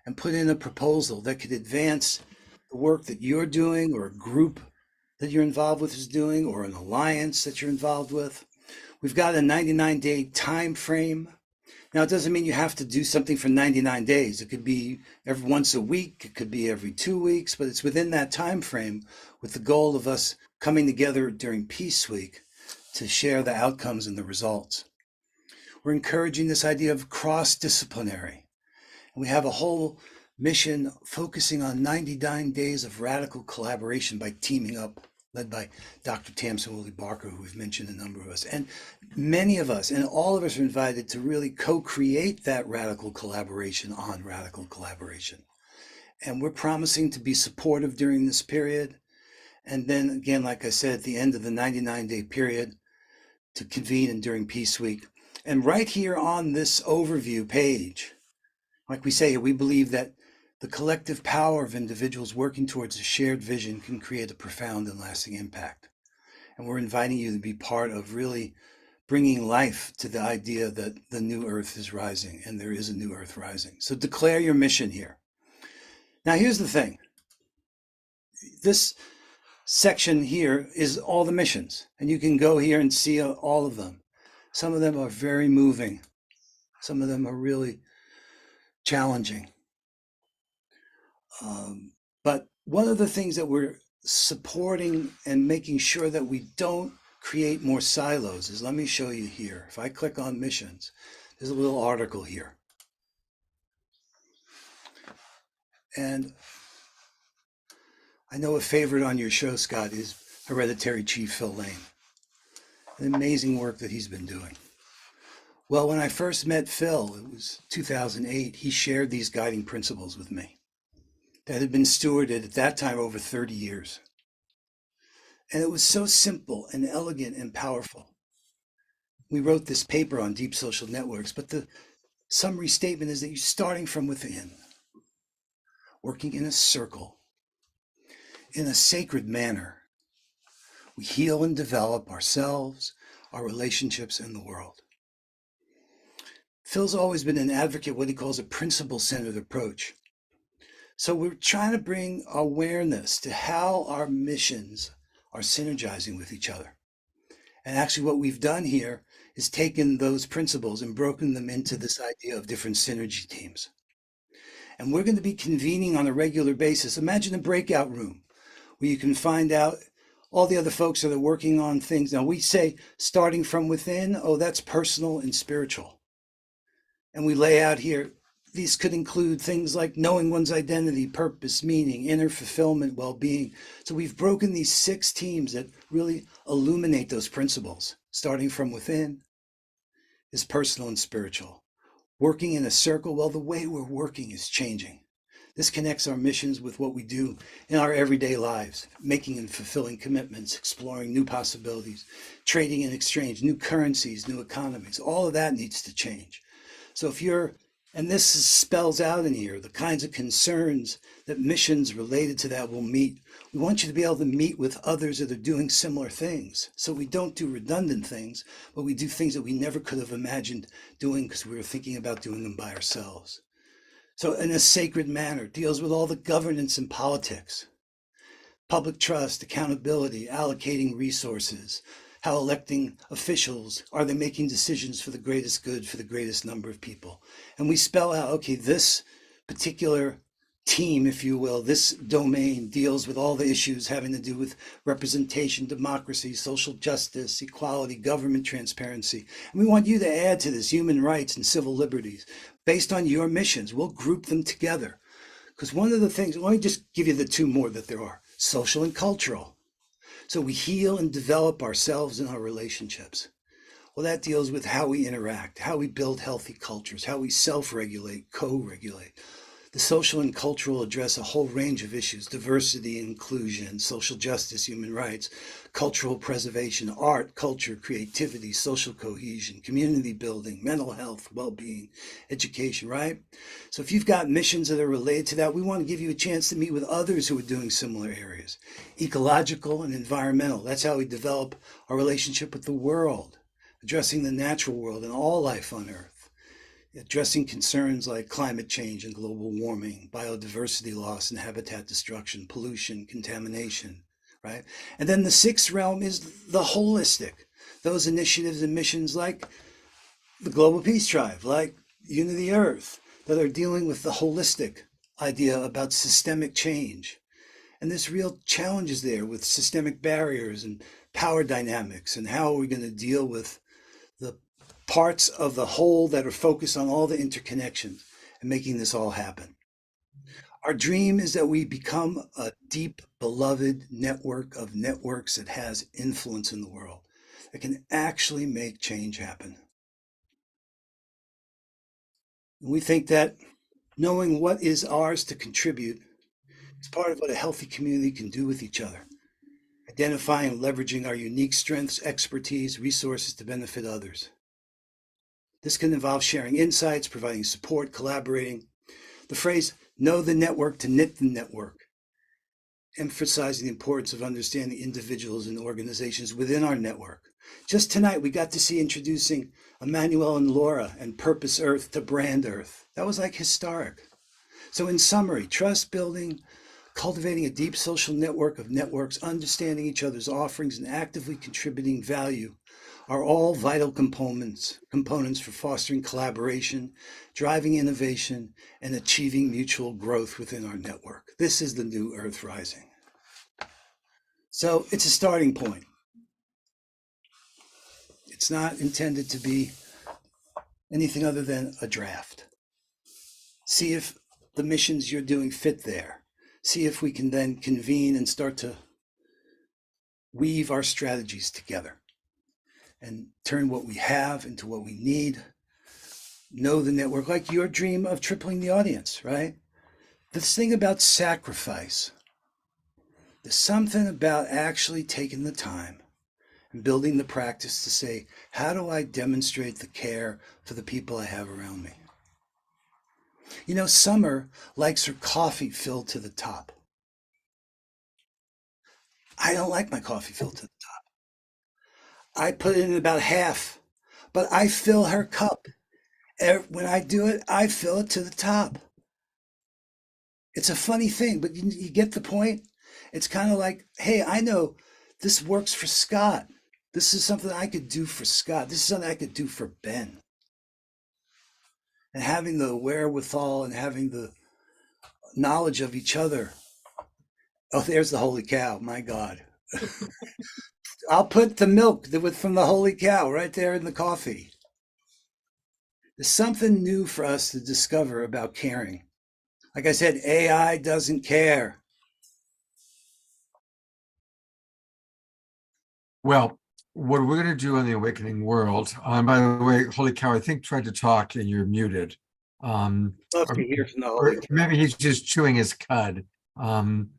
and put in a proposal that could advance the work that you're doing, or a group that you're involved with is doing, or an alliance that you're involved with. We've got a 99-day time frame. Now, it doesn't mean you have to do something for 99 days. It could be every once a week, it could be every 2 weeks, but it's within that time frame with the goal of us coming together during Peace Week to share the outcomes and the results. We're encouraging this idea of cross-disciplinary. And we have a whole mission focusing on 99 days of radical collaboration by teaming up, led by Dr. Tamsin Woolley Barker, who we've mentioned a number of us. And many of us, and all of us, are invited to really co-create that radical collaboration on radical collaboration. And we're promising to be supportive during this period. And then again, like I said, at the end of the 99-day period, to convene and during Peace Week. And right here on this overview page, like we say, we believe that the collective power of individuals working towards a shared vision can create a profound and lasting impact. And we're inviting you to be part of really bringing life to the idea that the new earth is rising, and there is a new earth rising. So declare your mission here. Now, here's the thing. This section here is all the missions, and you can go here and see all of them. Some of them are very moving. Some of them are really challenging. But one of the things that we're supporting and making sure that we don't create more silos is, let me show you here. If I click on missions, there's a little article here. And I know a favorite on your show, Scott, is Hereditary Chief Phil Lane. An amazing work that he's been doing. Well, when I first met Phil, it was 2008, he shared these guiding principles with me that had been stewarded at that time over 30 years. And it was so simple and elegant and powerful. We wrote this paper on deep social networks, but the summary statement is that you're starting from within, working in a circle, in a sacred manner. We heal and develop ourselves, our relationships, and the world. Phil's always been an advocate, what he calls a principle-centered approach. So we're trying to bring awareness to how our missions are synergizing with each other. And actually what we've done here is taken those principles and broken them into this idea of different synergy teams. And we're going to be convening on a regular basis. Imagine a breakout room where you can find out all the other folks that are working on things. Now we say starting from within, oh, that's personal and spiritual. And we lay out here, these could include things like knowing one's identity, purpose, meaning, inner fulfillment, well-being. So we've broken these 6 teams that really illuminate those principles. Starting from within is personal and spiritual. Working in a circle, well, the way we're working is changing. This connects our missions with what we do in our everyday lives, making and fulfilling commitments, exploring new possibilities, trading and exchange, new currencies, new economies. All of that needs to change. So if you're, and this spells out in here, the kinds of concerns that missions related to that will meet. We want you to be able to meet with others that are doing similar things. So we don't do redundant things, but we do things that we never could have imagined doing because we were thinking about doing them by ourselves. So in a sacred manner, deals with all the governance and politics, public trust, accountability, allocating resources, how electing officials, are they making decisions for the greatest good for the greatest number of people? And we spell out, okay, this particular team, if you will, this domain deals with all the issues having to do with representation, democracy, social justice, equality, government transparency. And we want you to add to this human rights and civil liberties based on your missions. We'll group them together. Because one of the things, let me just give you the 2 more that there are, social and cultural. So we heal and develop ourselves and our relationships. Well, that deals with how we interact, how we build healthy cultures, how we self-regulate, co-regulate. The social and cultural address a whole range of issues: diversity, inclusion, social justice, human rights, cultural preservation, art, culture, creativity, social cohesion, community building, mental health, well-being, education, right? So if you've got missions that are related to that, we want to give you a chance to meet with others who are doing similar areas. Ecological and environmental, that's how we develop our relationship with the world, addressing the natural world and all life on Earth. Addressing concerns like climate change and global warming, biodiversity loss and habitat destruction, pollution, contamination, right? And then the 6th realm is the holistic. Those initiatives and missions like the Global Peace Tribe, like Unity Earth, that are dealing with the holistic idea about systemic change. And there's real challenges there with systemic barriers and power dynamics, and how are we going to deal with the parts of the whole that are focused on all the interconnections and making this all happen. Our dream is that we become a deep, beloved network of networks that has influence in the world, that can actually make change happen. And we think that knowing what is ours to contribute is part of what a healthy community can do with each other. Identifying and leveraging our unique strengths, expertise, resources to benefit others. This can involve sharing insights, providing support, collaborating. The phrase, know the network to knit the network, emphasizing the importance of understanding individuals and organizations within our network. Just tonight, we got to see introducing Emmanuel and Laura and Purpose Earth to Brand Earth. That was like historic. So in summary, trust building, cultivating a deep social network of networks, understanding each other's offerings, and actively contributing value are all vital components for fostering collaboration, driving innovation, and achieving mutual growth within our network. This is the new Earth Rising. So it's a starting point. It's not intended to be anything other than a draft. See if the missions you're doing fit there. See if we can then convene and start to weave our strategies together and turn what we have into what we need. Know the network, like your dream of tripling the audience, right? This thing about sacrifice. There's something about actually taking the time building the practice to say, how do I demonstrate the care for the people I have around me? You know, Summer likes her coffee filled to the top. I don't like my coffee filled to the top. I put it in about half, but I fill her cup. When I do it, I fill it to the top. It's a funny thing, but you get the point? It's kind of like, hey, I know this works for Scott. This is something I could do for Scott. This is something I could do for Ben. And having the wherewithal and having the knowledge of each other. Oh, there's the holy cow. My God. I'll put the milk from the holy cow right there in the coffee. There's something new for us to discover about caring. Like I said, AI doesn't care. Well, what we're going to do on the Awakening World, by the way, Holy Cow, I think tried to talk and you're muted. Love to hear from the Holy Cow. Maybe he's just chewing his cud. I'm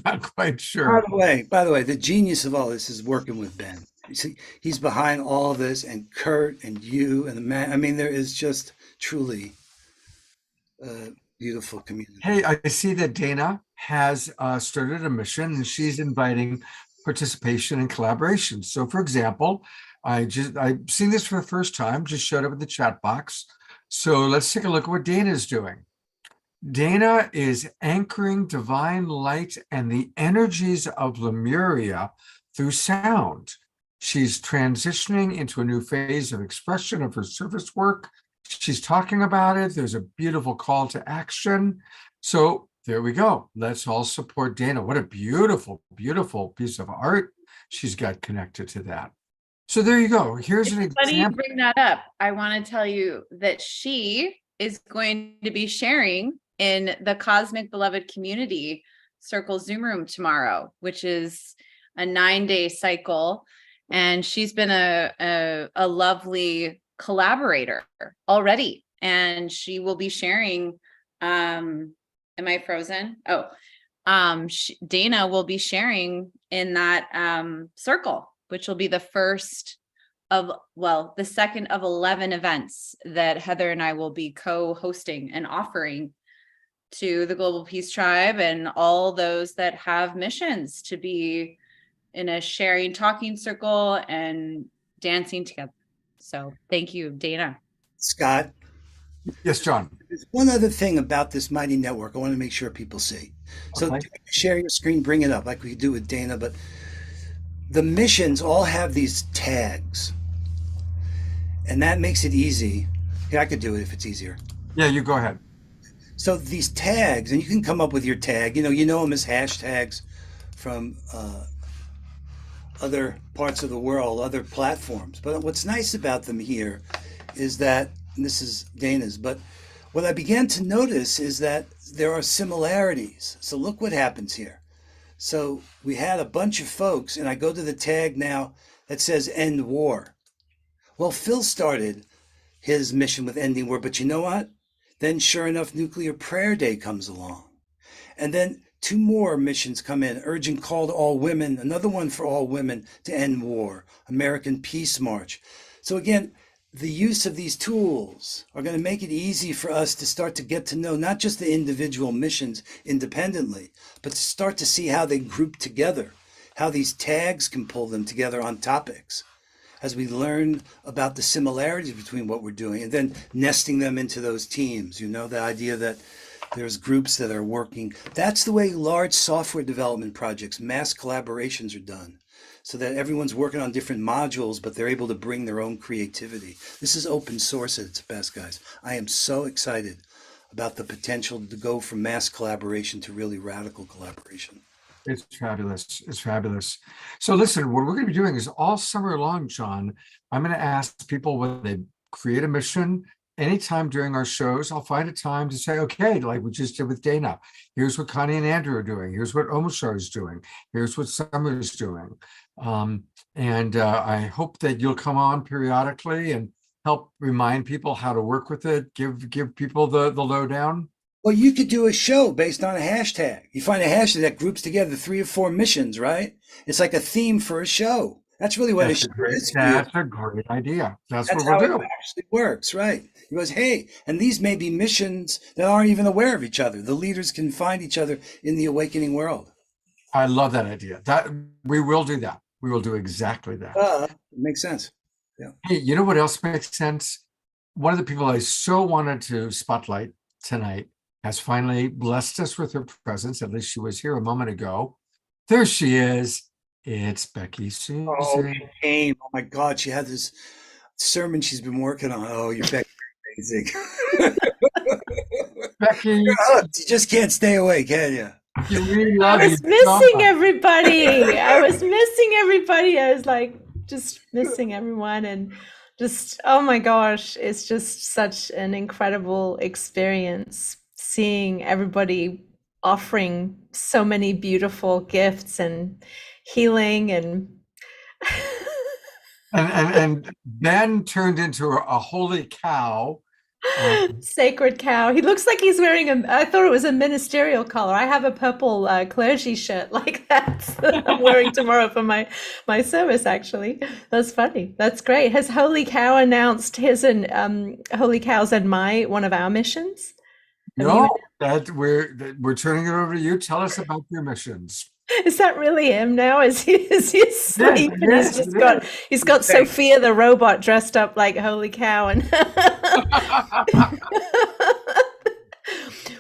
not quite sure. By the way, the genius of all this is working with Ben. He's behind all of this, and Kurt and you and the man. I mean, there is just truly a beautiful community. Hey, I see that Dana has started a mission, and she's inviting participation and collaboration. So, for example, I've seen this for the first time, just showed up in the chat box. So let's take a look at what Dana is doing. Dana is anchoring divine light and the energies of Lemuria through sound. She's transitioning into a new phase of expression of her service work. She's talking about it. There's a beautiful call to action. So there we go. Let's all support Dana. What a beautiful, beautiful piece of art she's got connected to that. So there you go. Here's an example. Funny you bring that up. I want to tell you that she is going to be sharing in the Cosmic Beloved Community Circle Zoom room tomorrow, which is a 9-day cycle. And she's been a lovely collaborator already. And she will be sharing, am I frozen? Dana will be sharing in that circle, which will be the second of 11 events that Heather and I will be co-hosting and offering to the Global Peace Tribe and all those that have missions to be in a sharing, talking circle and dancing together. So thank you, Dana. Scott. Yes, John. There's one other thing about this mighty network I want to make sure people see. So share your screen, bring it up like we do with Dana, but the missions all have these tags. And that makes it easy. Yeah, I could do it if it's easier. Yeah, you go ahead. So these tags, and you can come up with your tag, you know them as hashtags from other parts of the world, other platforms. But what's nice about them here is that, and this is Dana's, but what I began to notice is that there are similarities. So look what happens here. So we had a bunch of folks, and I go to the tag now that says end war. Well, Phil started his mission with ending war, but you know what? Then sure enough, Nuclear Prayer Day comes along. And then 2 more missions come in, urgent call to all women, another one for all women to end war, American Peace March. So again, the use of these tools are going to make it easy for us to start to get to know not just the individual missions independently, but to start to see how they group together, how these tags can pull them together on topics as we learn about the similarities between what we're doing and then nesting them into those teams. You know, the idea that there's groups that are working. That's the way large software development projects, mass collaborations are done, so that everyone's working on different modules, but they're able to bring their own creativity. This is open source at its best, guys. I am so excited about the potential to go from mass collaboration to really radical collaboration. It's fabulous. It's fabulous. So listen, what we're going to be doing is all summer long, John, I'm going to ask people when they create a mission, anytime during our shows, I'll find a time to say, okay, like we just did with Dana, here's what Connie and Andrew are doing. Here's what Omar Sharp is doing. Here's what Summer is doing. I hope that you'll come on periodically and help remind people how to work with it, give people the lowdown. Well, you could do a show based on a hashtag. You find a hashtag that groups together 3 or 4 missions, right? It's like a theme for a show. That's really what it is for you. That's a great idea. That's what how we'll it do. actually works, right? He goes, hey, and these may be missions that aren't even aware of each other. The leaders can find each other in the awakening world. I love that idea. That we will do that. We will do exactly that. It makes sense. Yeah. Hey, you know what else makes sense? One of the people I so wanted to spotlight tonight has finally blessed us with her presence. At least she was here a moment ago. There she is. It's Becky Susan. Oh, she came. Oh my God, she had this sermon she's been working on. Oh, you're Becky. Amazing. Becky, you just can't stay away, can you? I was missing everybody. I was missing everybody. I was like just missing everyone, and just, oh my gosh, it's just such an incredible experience seeing everybody offering so many beautiful gifts and healing and Ben turned into a holy cow. Sacred cow. He looks like he's wearing I thought it was a ministerial collar. I have a purple clergy shirt like that I'm wearing tomorrow for my service, actually. That's funny. That's great. Has Holy Cow announced his and Holy Cow's and one of our missions? No, that we're turning it over to you. Tell us about your missions. Is that really him now? Is he asleep? And yes, he's got Sophia the robot dressed up like Holy Cow and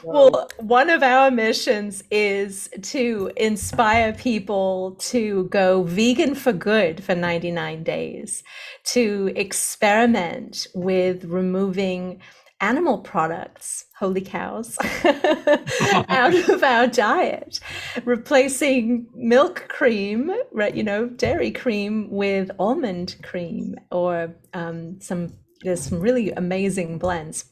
well, one of our missions is to inspire people to go vegan for good for 99 days, to experiment with removing animal products, holy cows, out of our diet, replacing milk cream, right, dairy cream with almond cream, or there's some really amazing blends.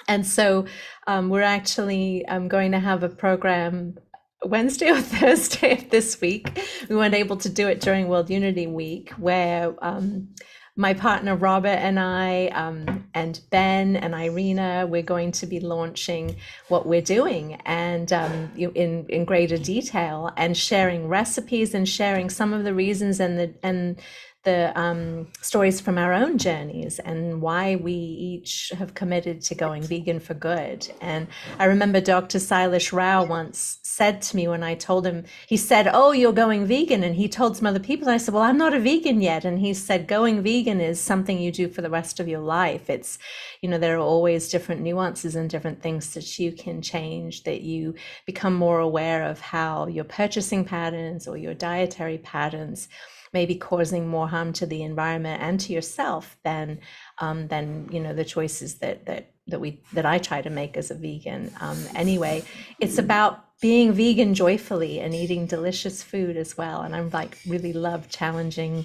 And so we're actually going to have a program Wednesday or Thursday of this week. We weren't able to do it during World Unity Week, where my partner Robert and I and Ben and Irina, we're going to be launching what we're doing, and in greater detail, and sharing recipes and sharing some of the reasons and the stories from our own journeys and why we each have committed to going vegan for good. And I remember Dr. Silas Rao once said to me when I told him, he said, "Oh, you're going vegan." And he told some other people, and I said, "Well, I'm not a vegan yet." And he said, "Going vegan is something you do for the rest of your life. It's, there are always different nuances and different things that you can change, that you become more aware of how your purchasing patterns or your dietary patterns may be causing more harm to the environment and to yourself than the choices that I try to make as a vegan. Anyway, it's about being vegan joyfully and eating delicious food as well. And I'm really love challenging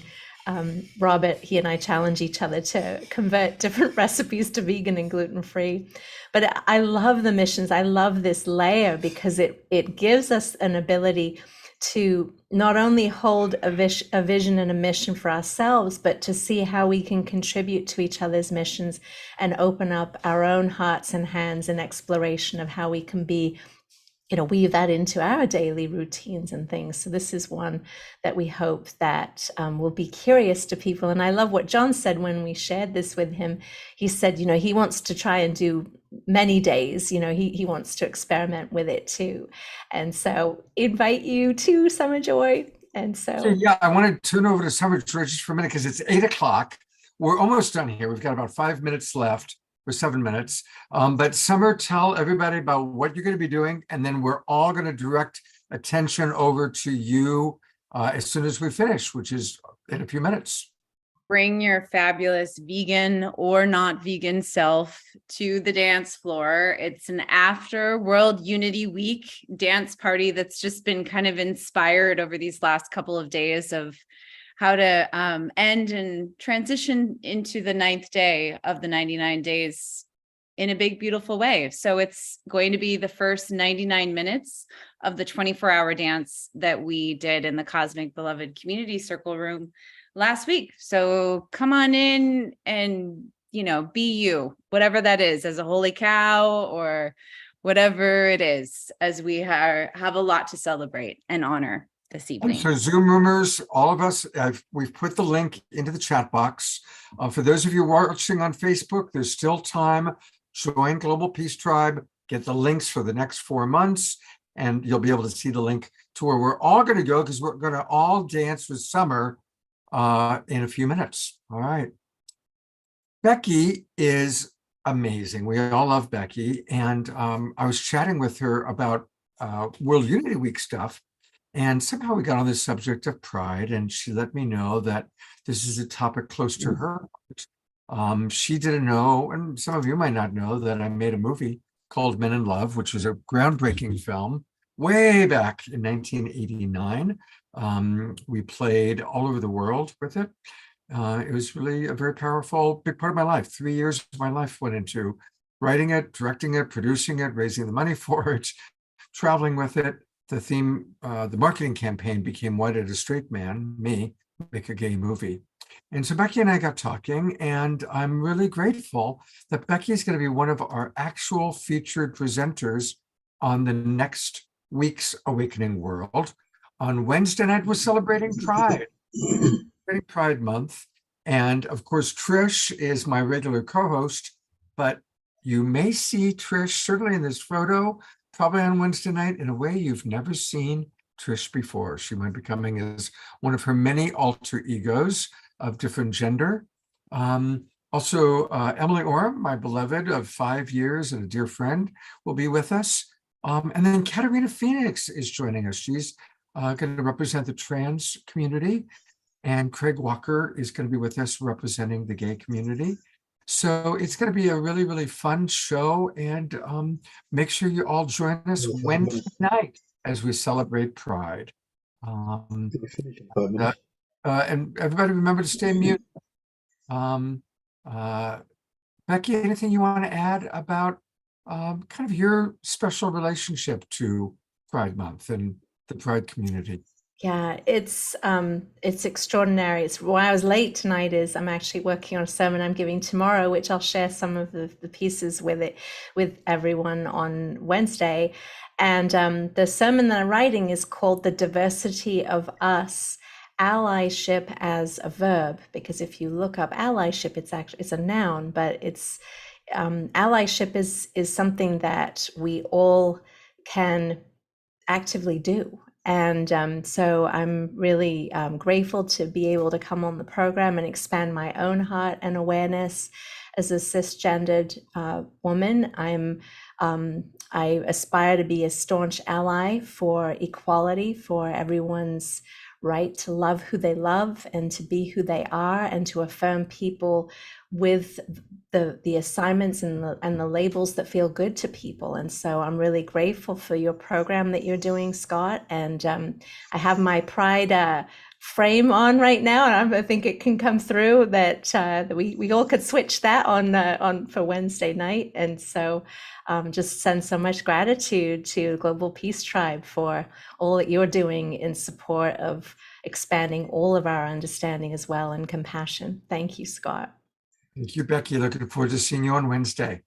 Robert. He and I challenge each other to convert different recipes to vegan and gluten-free. But I love the missions. I love this layer because it gives us an ability to not only hold a vision and a mission for ourselves, but to see how we can contribute to each other's missions and open up our own hearts and hands in exploration of how we can be, weave that into our daily routines and things. So this is one that we hope that will be curious to people. And I love what John said when we shared this with him. He said, he wants to try and do many days, he wants to experiment with it too. And so invite you to Summer Joy. And so yeah, I want to turn over to Summer Joy just for a minute because it's 8:00. We're almost done here. We've got about 5 minutes left, or 7 minutes. But Summer, tell everybody about what you're going to be doing, and then we're all going to direct attention over to you as soon as we finish, which is in a few minutes. Bring your fabulous vegan or not vegan self to the dance floor. It's an after World Unity Week dance party that's just been kind of inspired over these last couple of days of how to end and transition into the 9th day of the 99 days in a big, beautiful way. So it's going to be the first 99 minutes of the 24-hour dance that we did in the Cosmic Beloved Community Circle Room last week. So come on in and, be you, whatever that is, as a holy cow or whatever it is, as we have a lot to celebrate and honor this And evening. so Zoom roomers, all of us, we've put the link into the chat box. For those of you watching on Facebook, there's still time. Join Global Peace Tribe, get the links for the next 4 months, and you'll be able to see the link to where we're all going to go, because we're going to all dance with Summer in a few minutes. All right. Becky is amazing. We all love Becky. And I was chatting with her about World Unity Week stuff. And somehow we got on the subject of pride, and she let me know that this is a topic close to her. She didn't know, and some of you might not know, that I made a movie called Men in Love, which was a groundbreaking film way back in 1989. We played all over the world with it. It was really a very powerful, big part of my life. 3 years of my life went into writing it, directing it, producing it, raising the money for it, traveling with it. The theme, the marketing campaign became Why Did a Straight Man, Me, Make a Gay Movie? And so Becky and I got talking, and I'm really grateful that Becky is going to be one of our actual featured presenters on the next week's Awakening World. On Wednesday night, we're celebrating Pride, Pride Month. And of course, Trish is my regular co-host, but you may see Trish, certainly in this photo, probably on Wednesday night, in a way you've never seen Trish before. She might be coming as one of her many alter egos of different gender. Also, Emily Orem, my beloved of 5 years and a dear friend, will be with us. And then Katarina Phoenix is joining us. She's going to represent the trans community. And Craig Walker is going to be with us representing the gay community. So it's going to be a really, really fun show. And make sure you all join us Wednesday night as we celebrate Pride. And everybody remember to stay muted. Becky, anything you want to add about kind of your special relationship to Pride Month and the Pride community? Yeah, it's extraordinary. It's why I was late tonight is I'm actually working on a sermon I'm giving tomorrow, which I'll share some of the pieces with everyone on Wednesday. And the sermon that I'm writing is called The Diversity of Us, Allyship as a Verb, because if you look up allyship, it's a noun, but it's allyship is something that we all can actively do. And so I'm really grateful to be able to come on the program and expand my own heart and awareness as a cisgendered woman. I aspire to be a staunch ally for equality, for everyone's right to love who they love and to be who they are, and to affirm people with the assignments and the labels that feel good to people. And so I'm really grateful for your program that you're doing, Scott. And I have my Pride frame on right now, and I think it can come through that we all could switch that on for Wednesday night. And so just send so much gratitude to Global Peace Tribe for all that you're doing in support of expanding all of our understanding as well, and compassion. Thank you, Scott. Thank you, Becky. Looking forward to seeing you on Wednesday.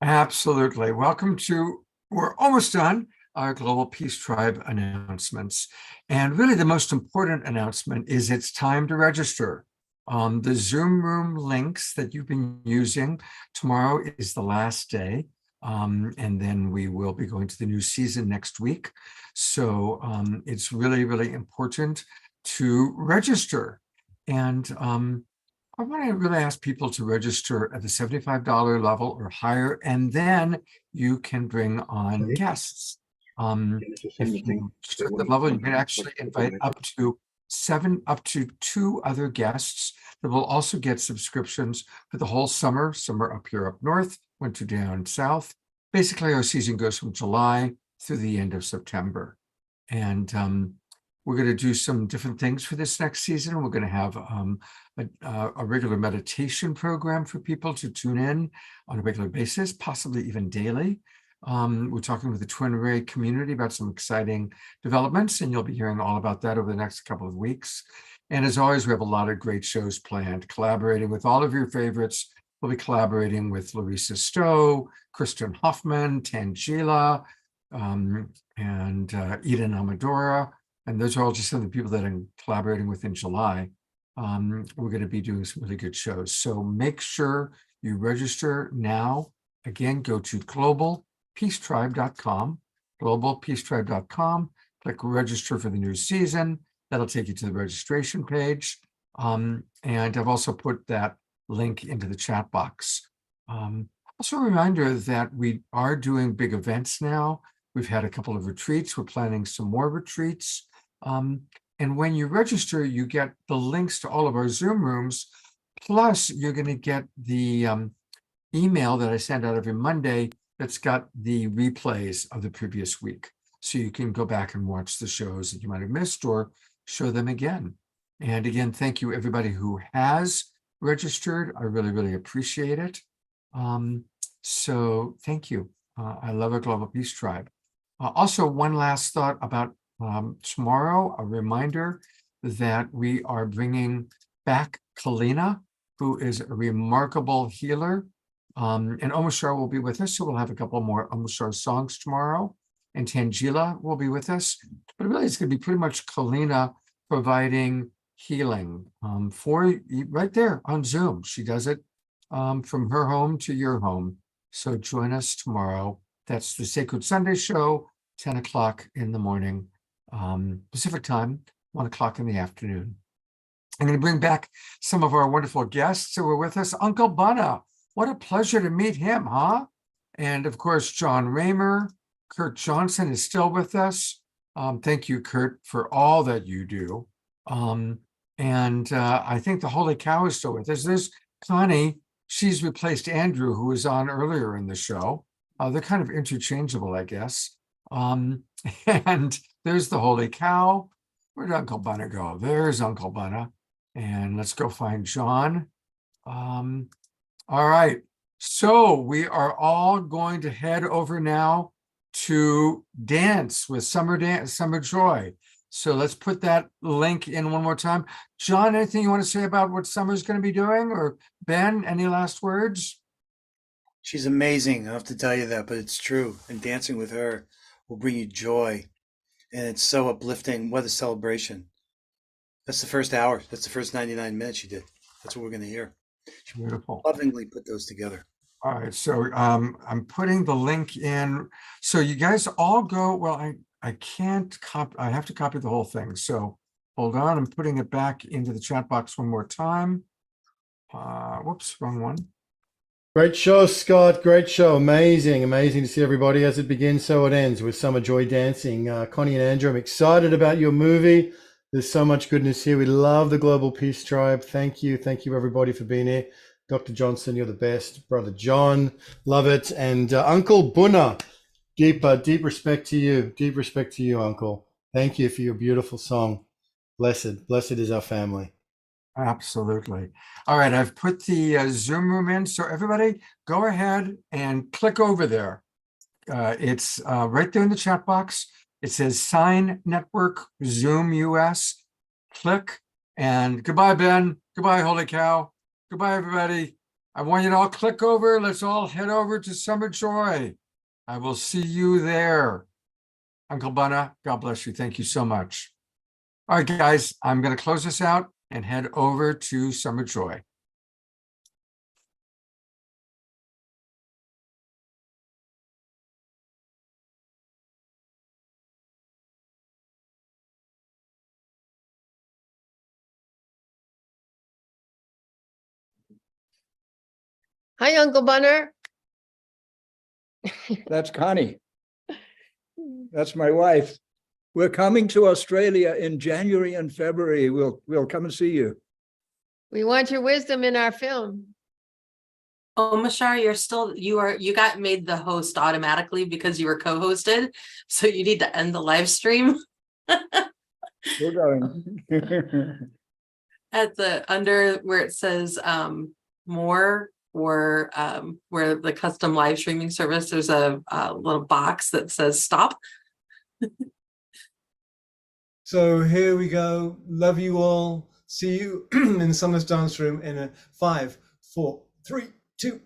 Absolutely. Welcome to, we're almost done, our Global Peace Tribe announcements. And really the most important announcement is it's time to register. The Zoom room links that you've been using, tomorrow is the last day. And then we will be going to the new season next week. So it's really, really important to register. And I want to really ask people to register at the $75 level or higher, and then you can bring on guests. If you register at the level, you can actually invite up to 2 other guests that will also get subscriptions for the whole summer. Some are up here up north, winter down south. Basically, our season goes from July through the end of September. And we're going to do some different things for this next season. We're going to have a regular meditation program for people to tune in on a regular basis, possibly even daily. We're talking with the Twin Ray community about some exciting developments, and you'll be hearing all about that over the next couple of weeks. And as always, we have a lot of great shows planned, collaborating with all of your favorites. We'll be collaborating with Larissa Stowe, Kristen Hoffman, Tangela, and Eden Amadora. And those are all just some of the people that I'm collaborating with in July. We're going to be doing some really good shows. So make sure you register now. Again, go to globalpeacetribe.com, globalpeacetribe.com, click register for the new season. That'll take you to the registration page. And I've also put that link into the chat box. Also a reminder that we are doing big events now. We've had a couple of retreats. We're planning some more retreats. And when you register, you get the links to all of our Zoom rooms. Plus, you're going to get the email that I send out every Monday that's got the replays of the previous week. So you can go back and watch the shows that you might have missed or show them again. And again, thank you everybody who has registered. I really, really appreciate it. So thank you. I love a Global Peace Tribe. Also, one last thought about tomorrow, a reminder that we are bringing back Kalina, who is a remarkable healer. And Omar Sharp will be with us, so we'll have a couple more Omar Sharp songs tomorrow. And Tangela will be with us. But really, it's going to be pretty much Kalina providing healing for right there on Zoom. She does it from her home to your home. So join us tomorrow. That's the Sacred Sunday Show, 10 o'clock in the morning, Pacific time, 1 o'clock in the afternoon. I'm going to bring back some of our wonderful guests who were with us. Uncle Bunna, what a pleasure to meet him, huh? And of course, John Raymer. Kurt Johnson is still with us. Thank you, Kurt, for all that you do. I think the Holy Cow is still with us. There's Connie. She's replaced Andrew, who was on earlier in the show. They're kind of interchangeable, I guess. And there's the Holy Cow. Where'd Uncle Bunna go? There's Uncle Bunna. And let's go find John. All right. So we are all going to head over now to dance with Summer Joy. So let's put that link in one more time. John, anything you want to say about what Summer's going to be doing? Or Ben, any last words? She's amazing. I have to tell you that, but it's true. And dancing with her will bring you joy. And it's so uplifting. What a celebration. That's the first hour. That's the first 99 minutes she did. That's what we're going to hear. She Beautiful. lovingly put those together. All right. So I'm putting the link in. So you guys all go. Well, I can't copy. I have to copy the whole thing. So hold on. I'm putting it back into the chat box one more time. Whoops, wrong one. Great show, Scott. Great show. Amazing. Amazing to see everybody as it begins, so it ends with Summer Joy dancing. Connie and Andrew, I'm excited about your movie. There's so much goodness here. We love the Global Peace Tribe. Thank you. Thank you, everybody, for being here. Dr. Johnson, you're the best. Brother John, love it. And Uncle Bunna, deep respect to you. Deep respect to you, Uncle. Thank you for your beautiful song. Blessed. Blessed is our family. Absolutely. All right, I've put the Zoom room in. So everybody go ahead and click over there. It's right there in the chat box. It says Sign Network Zoom US. Click and goodbye, Ben. Goodbye, Holy Cow. Goodbye, everybody. I want you to all click over. Let's all head over to Summer Joy. I will see you there. Uncle Bunna, God bless you. Thank you so much. All right, guys, I'm going to close this out and head over to Summer Joy. Hi, Uncle Bunner. That's Connie. That's my wife. We're coming to Australia in January and February. We'll come and see you. We want your wisdom in our film. Omar Sharp, you got made the host automatically because you were co-hosted. So you need to end the live stream. We're going. At the under where it says more or where the custom live streaming service, there's a little box that says stop. So here we go. Love you all. See you in Summer's Dance Room in a 5, 4, 3, 2,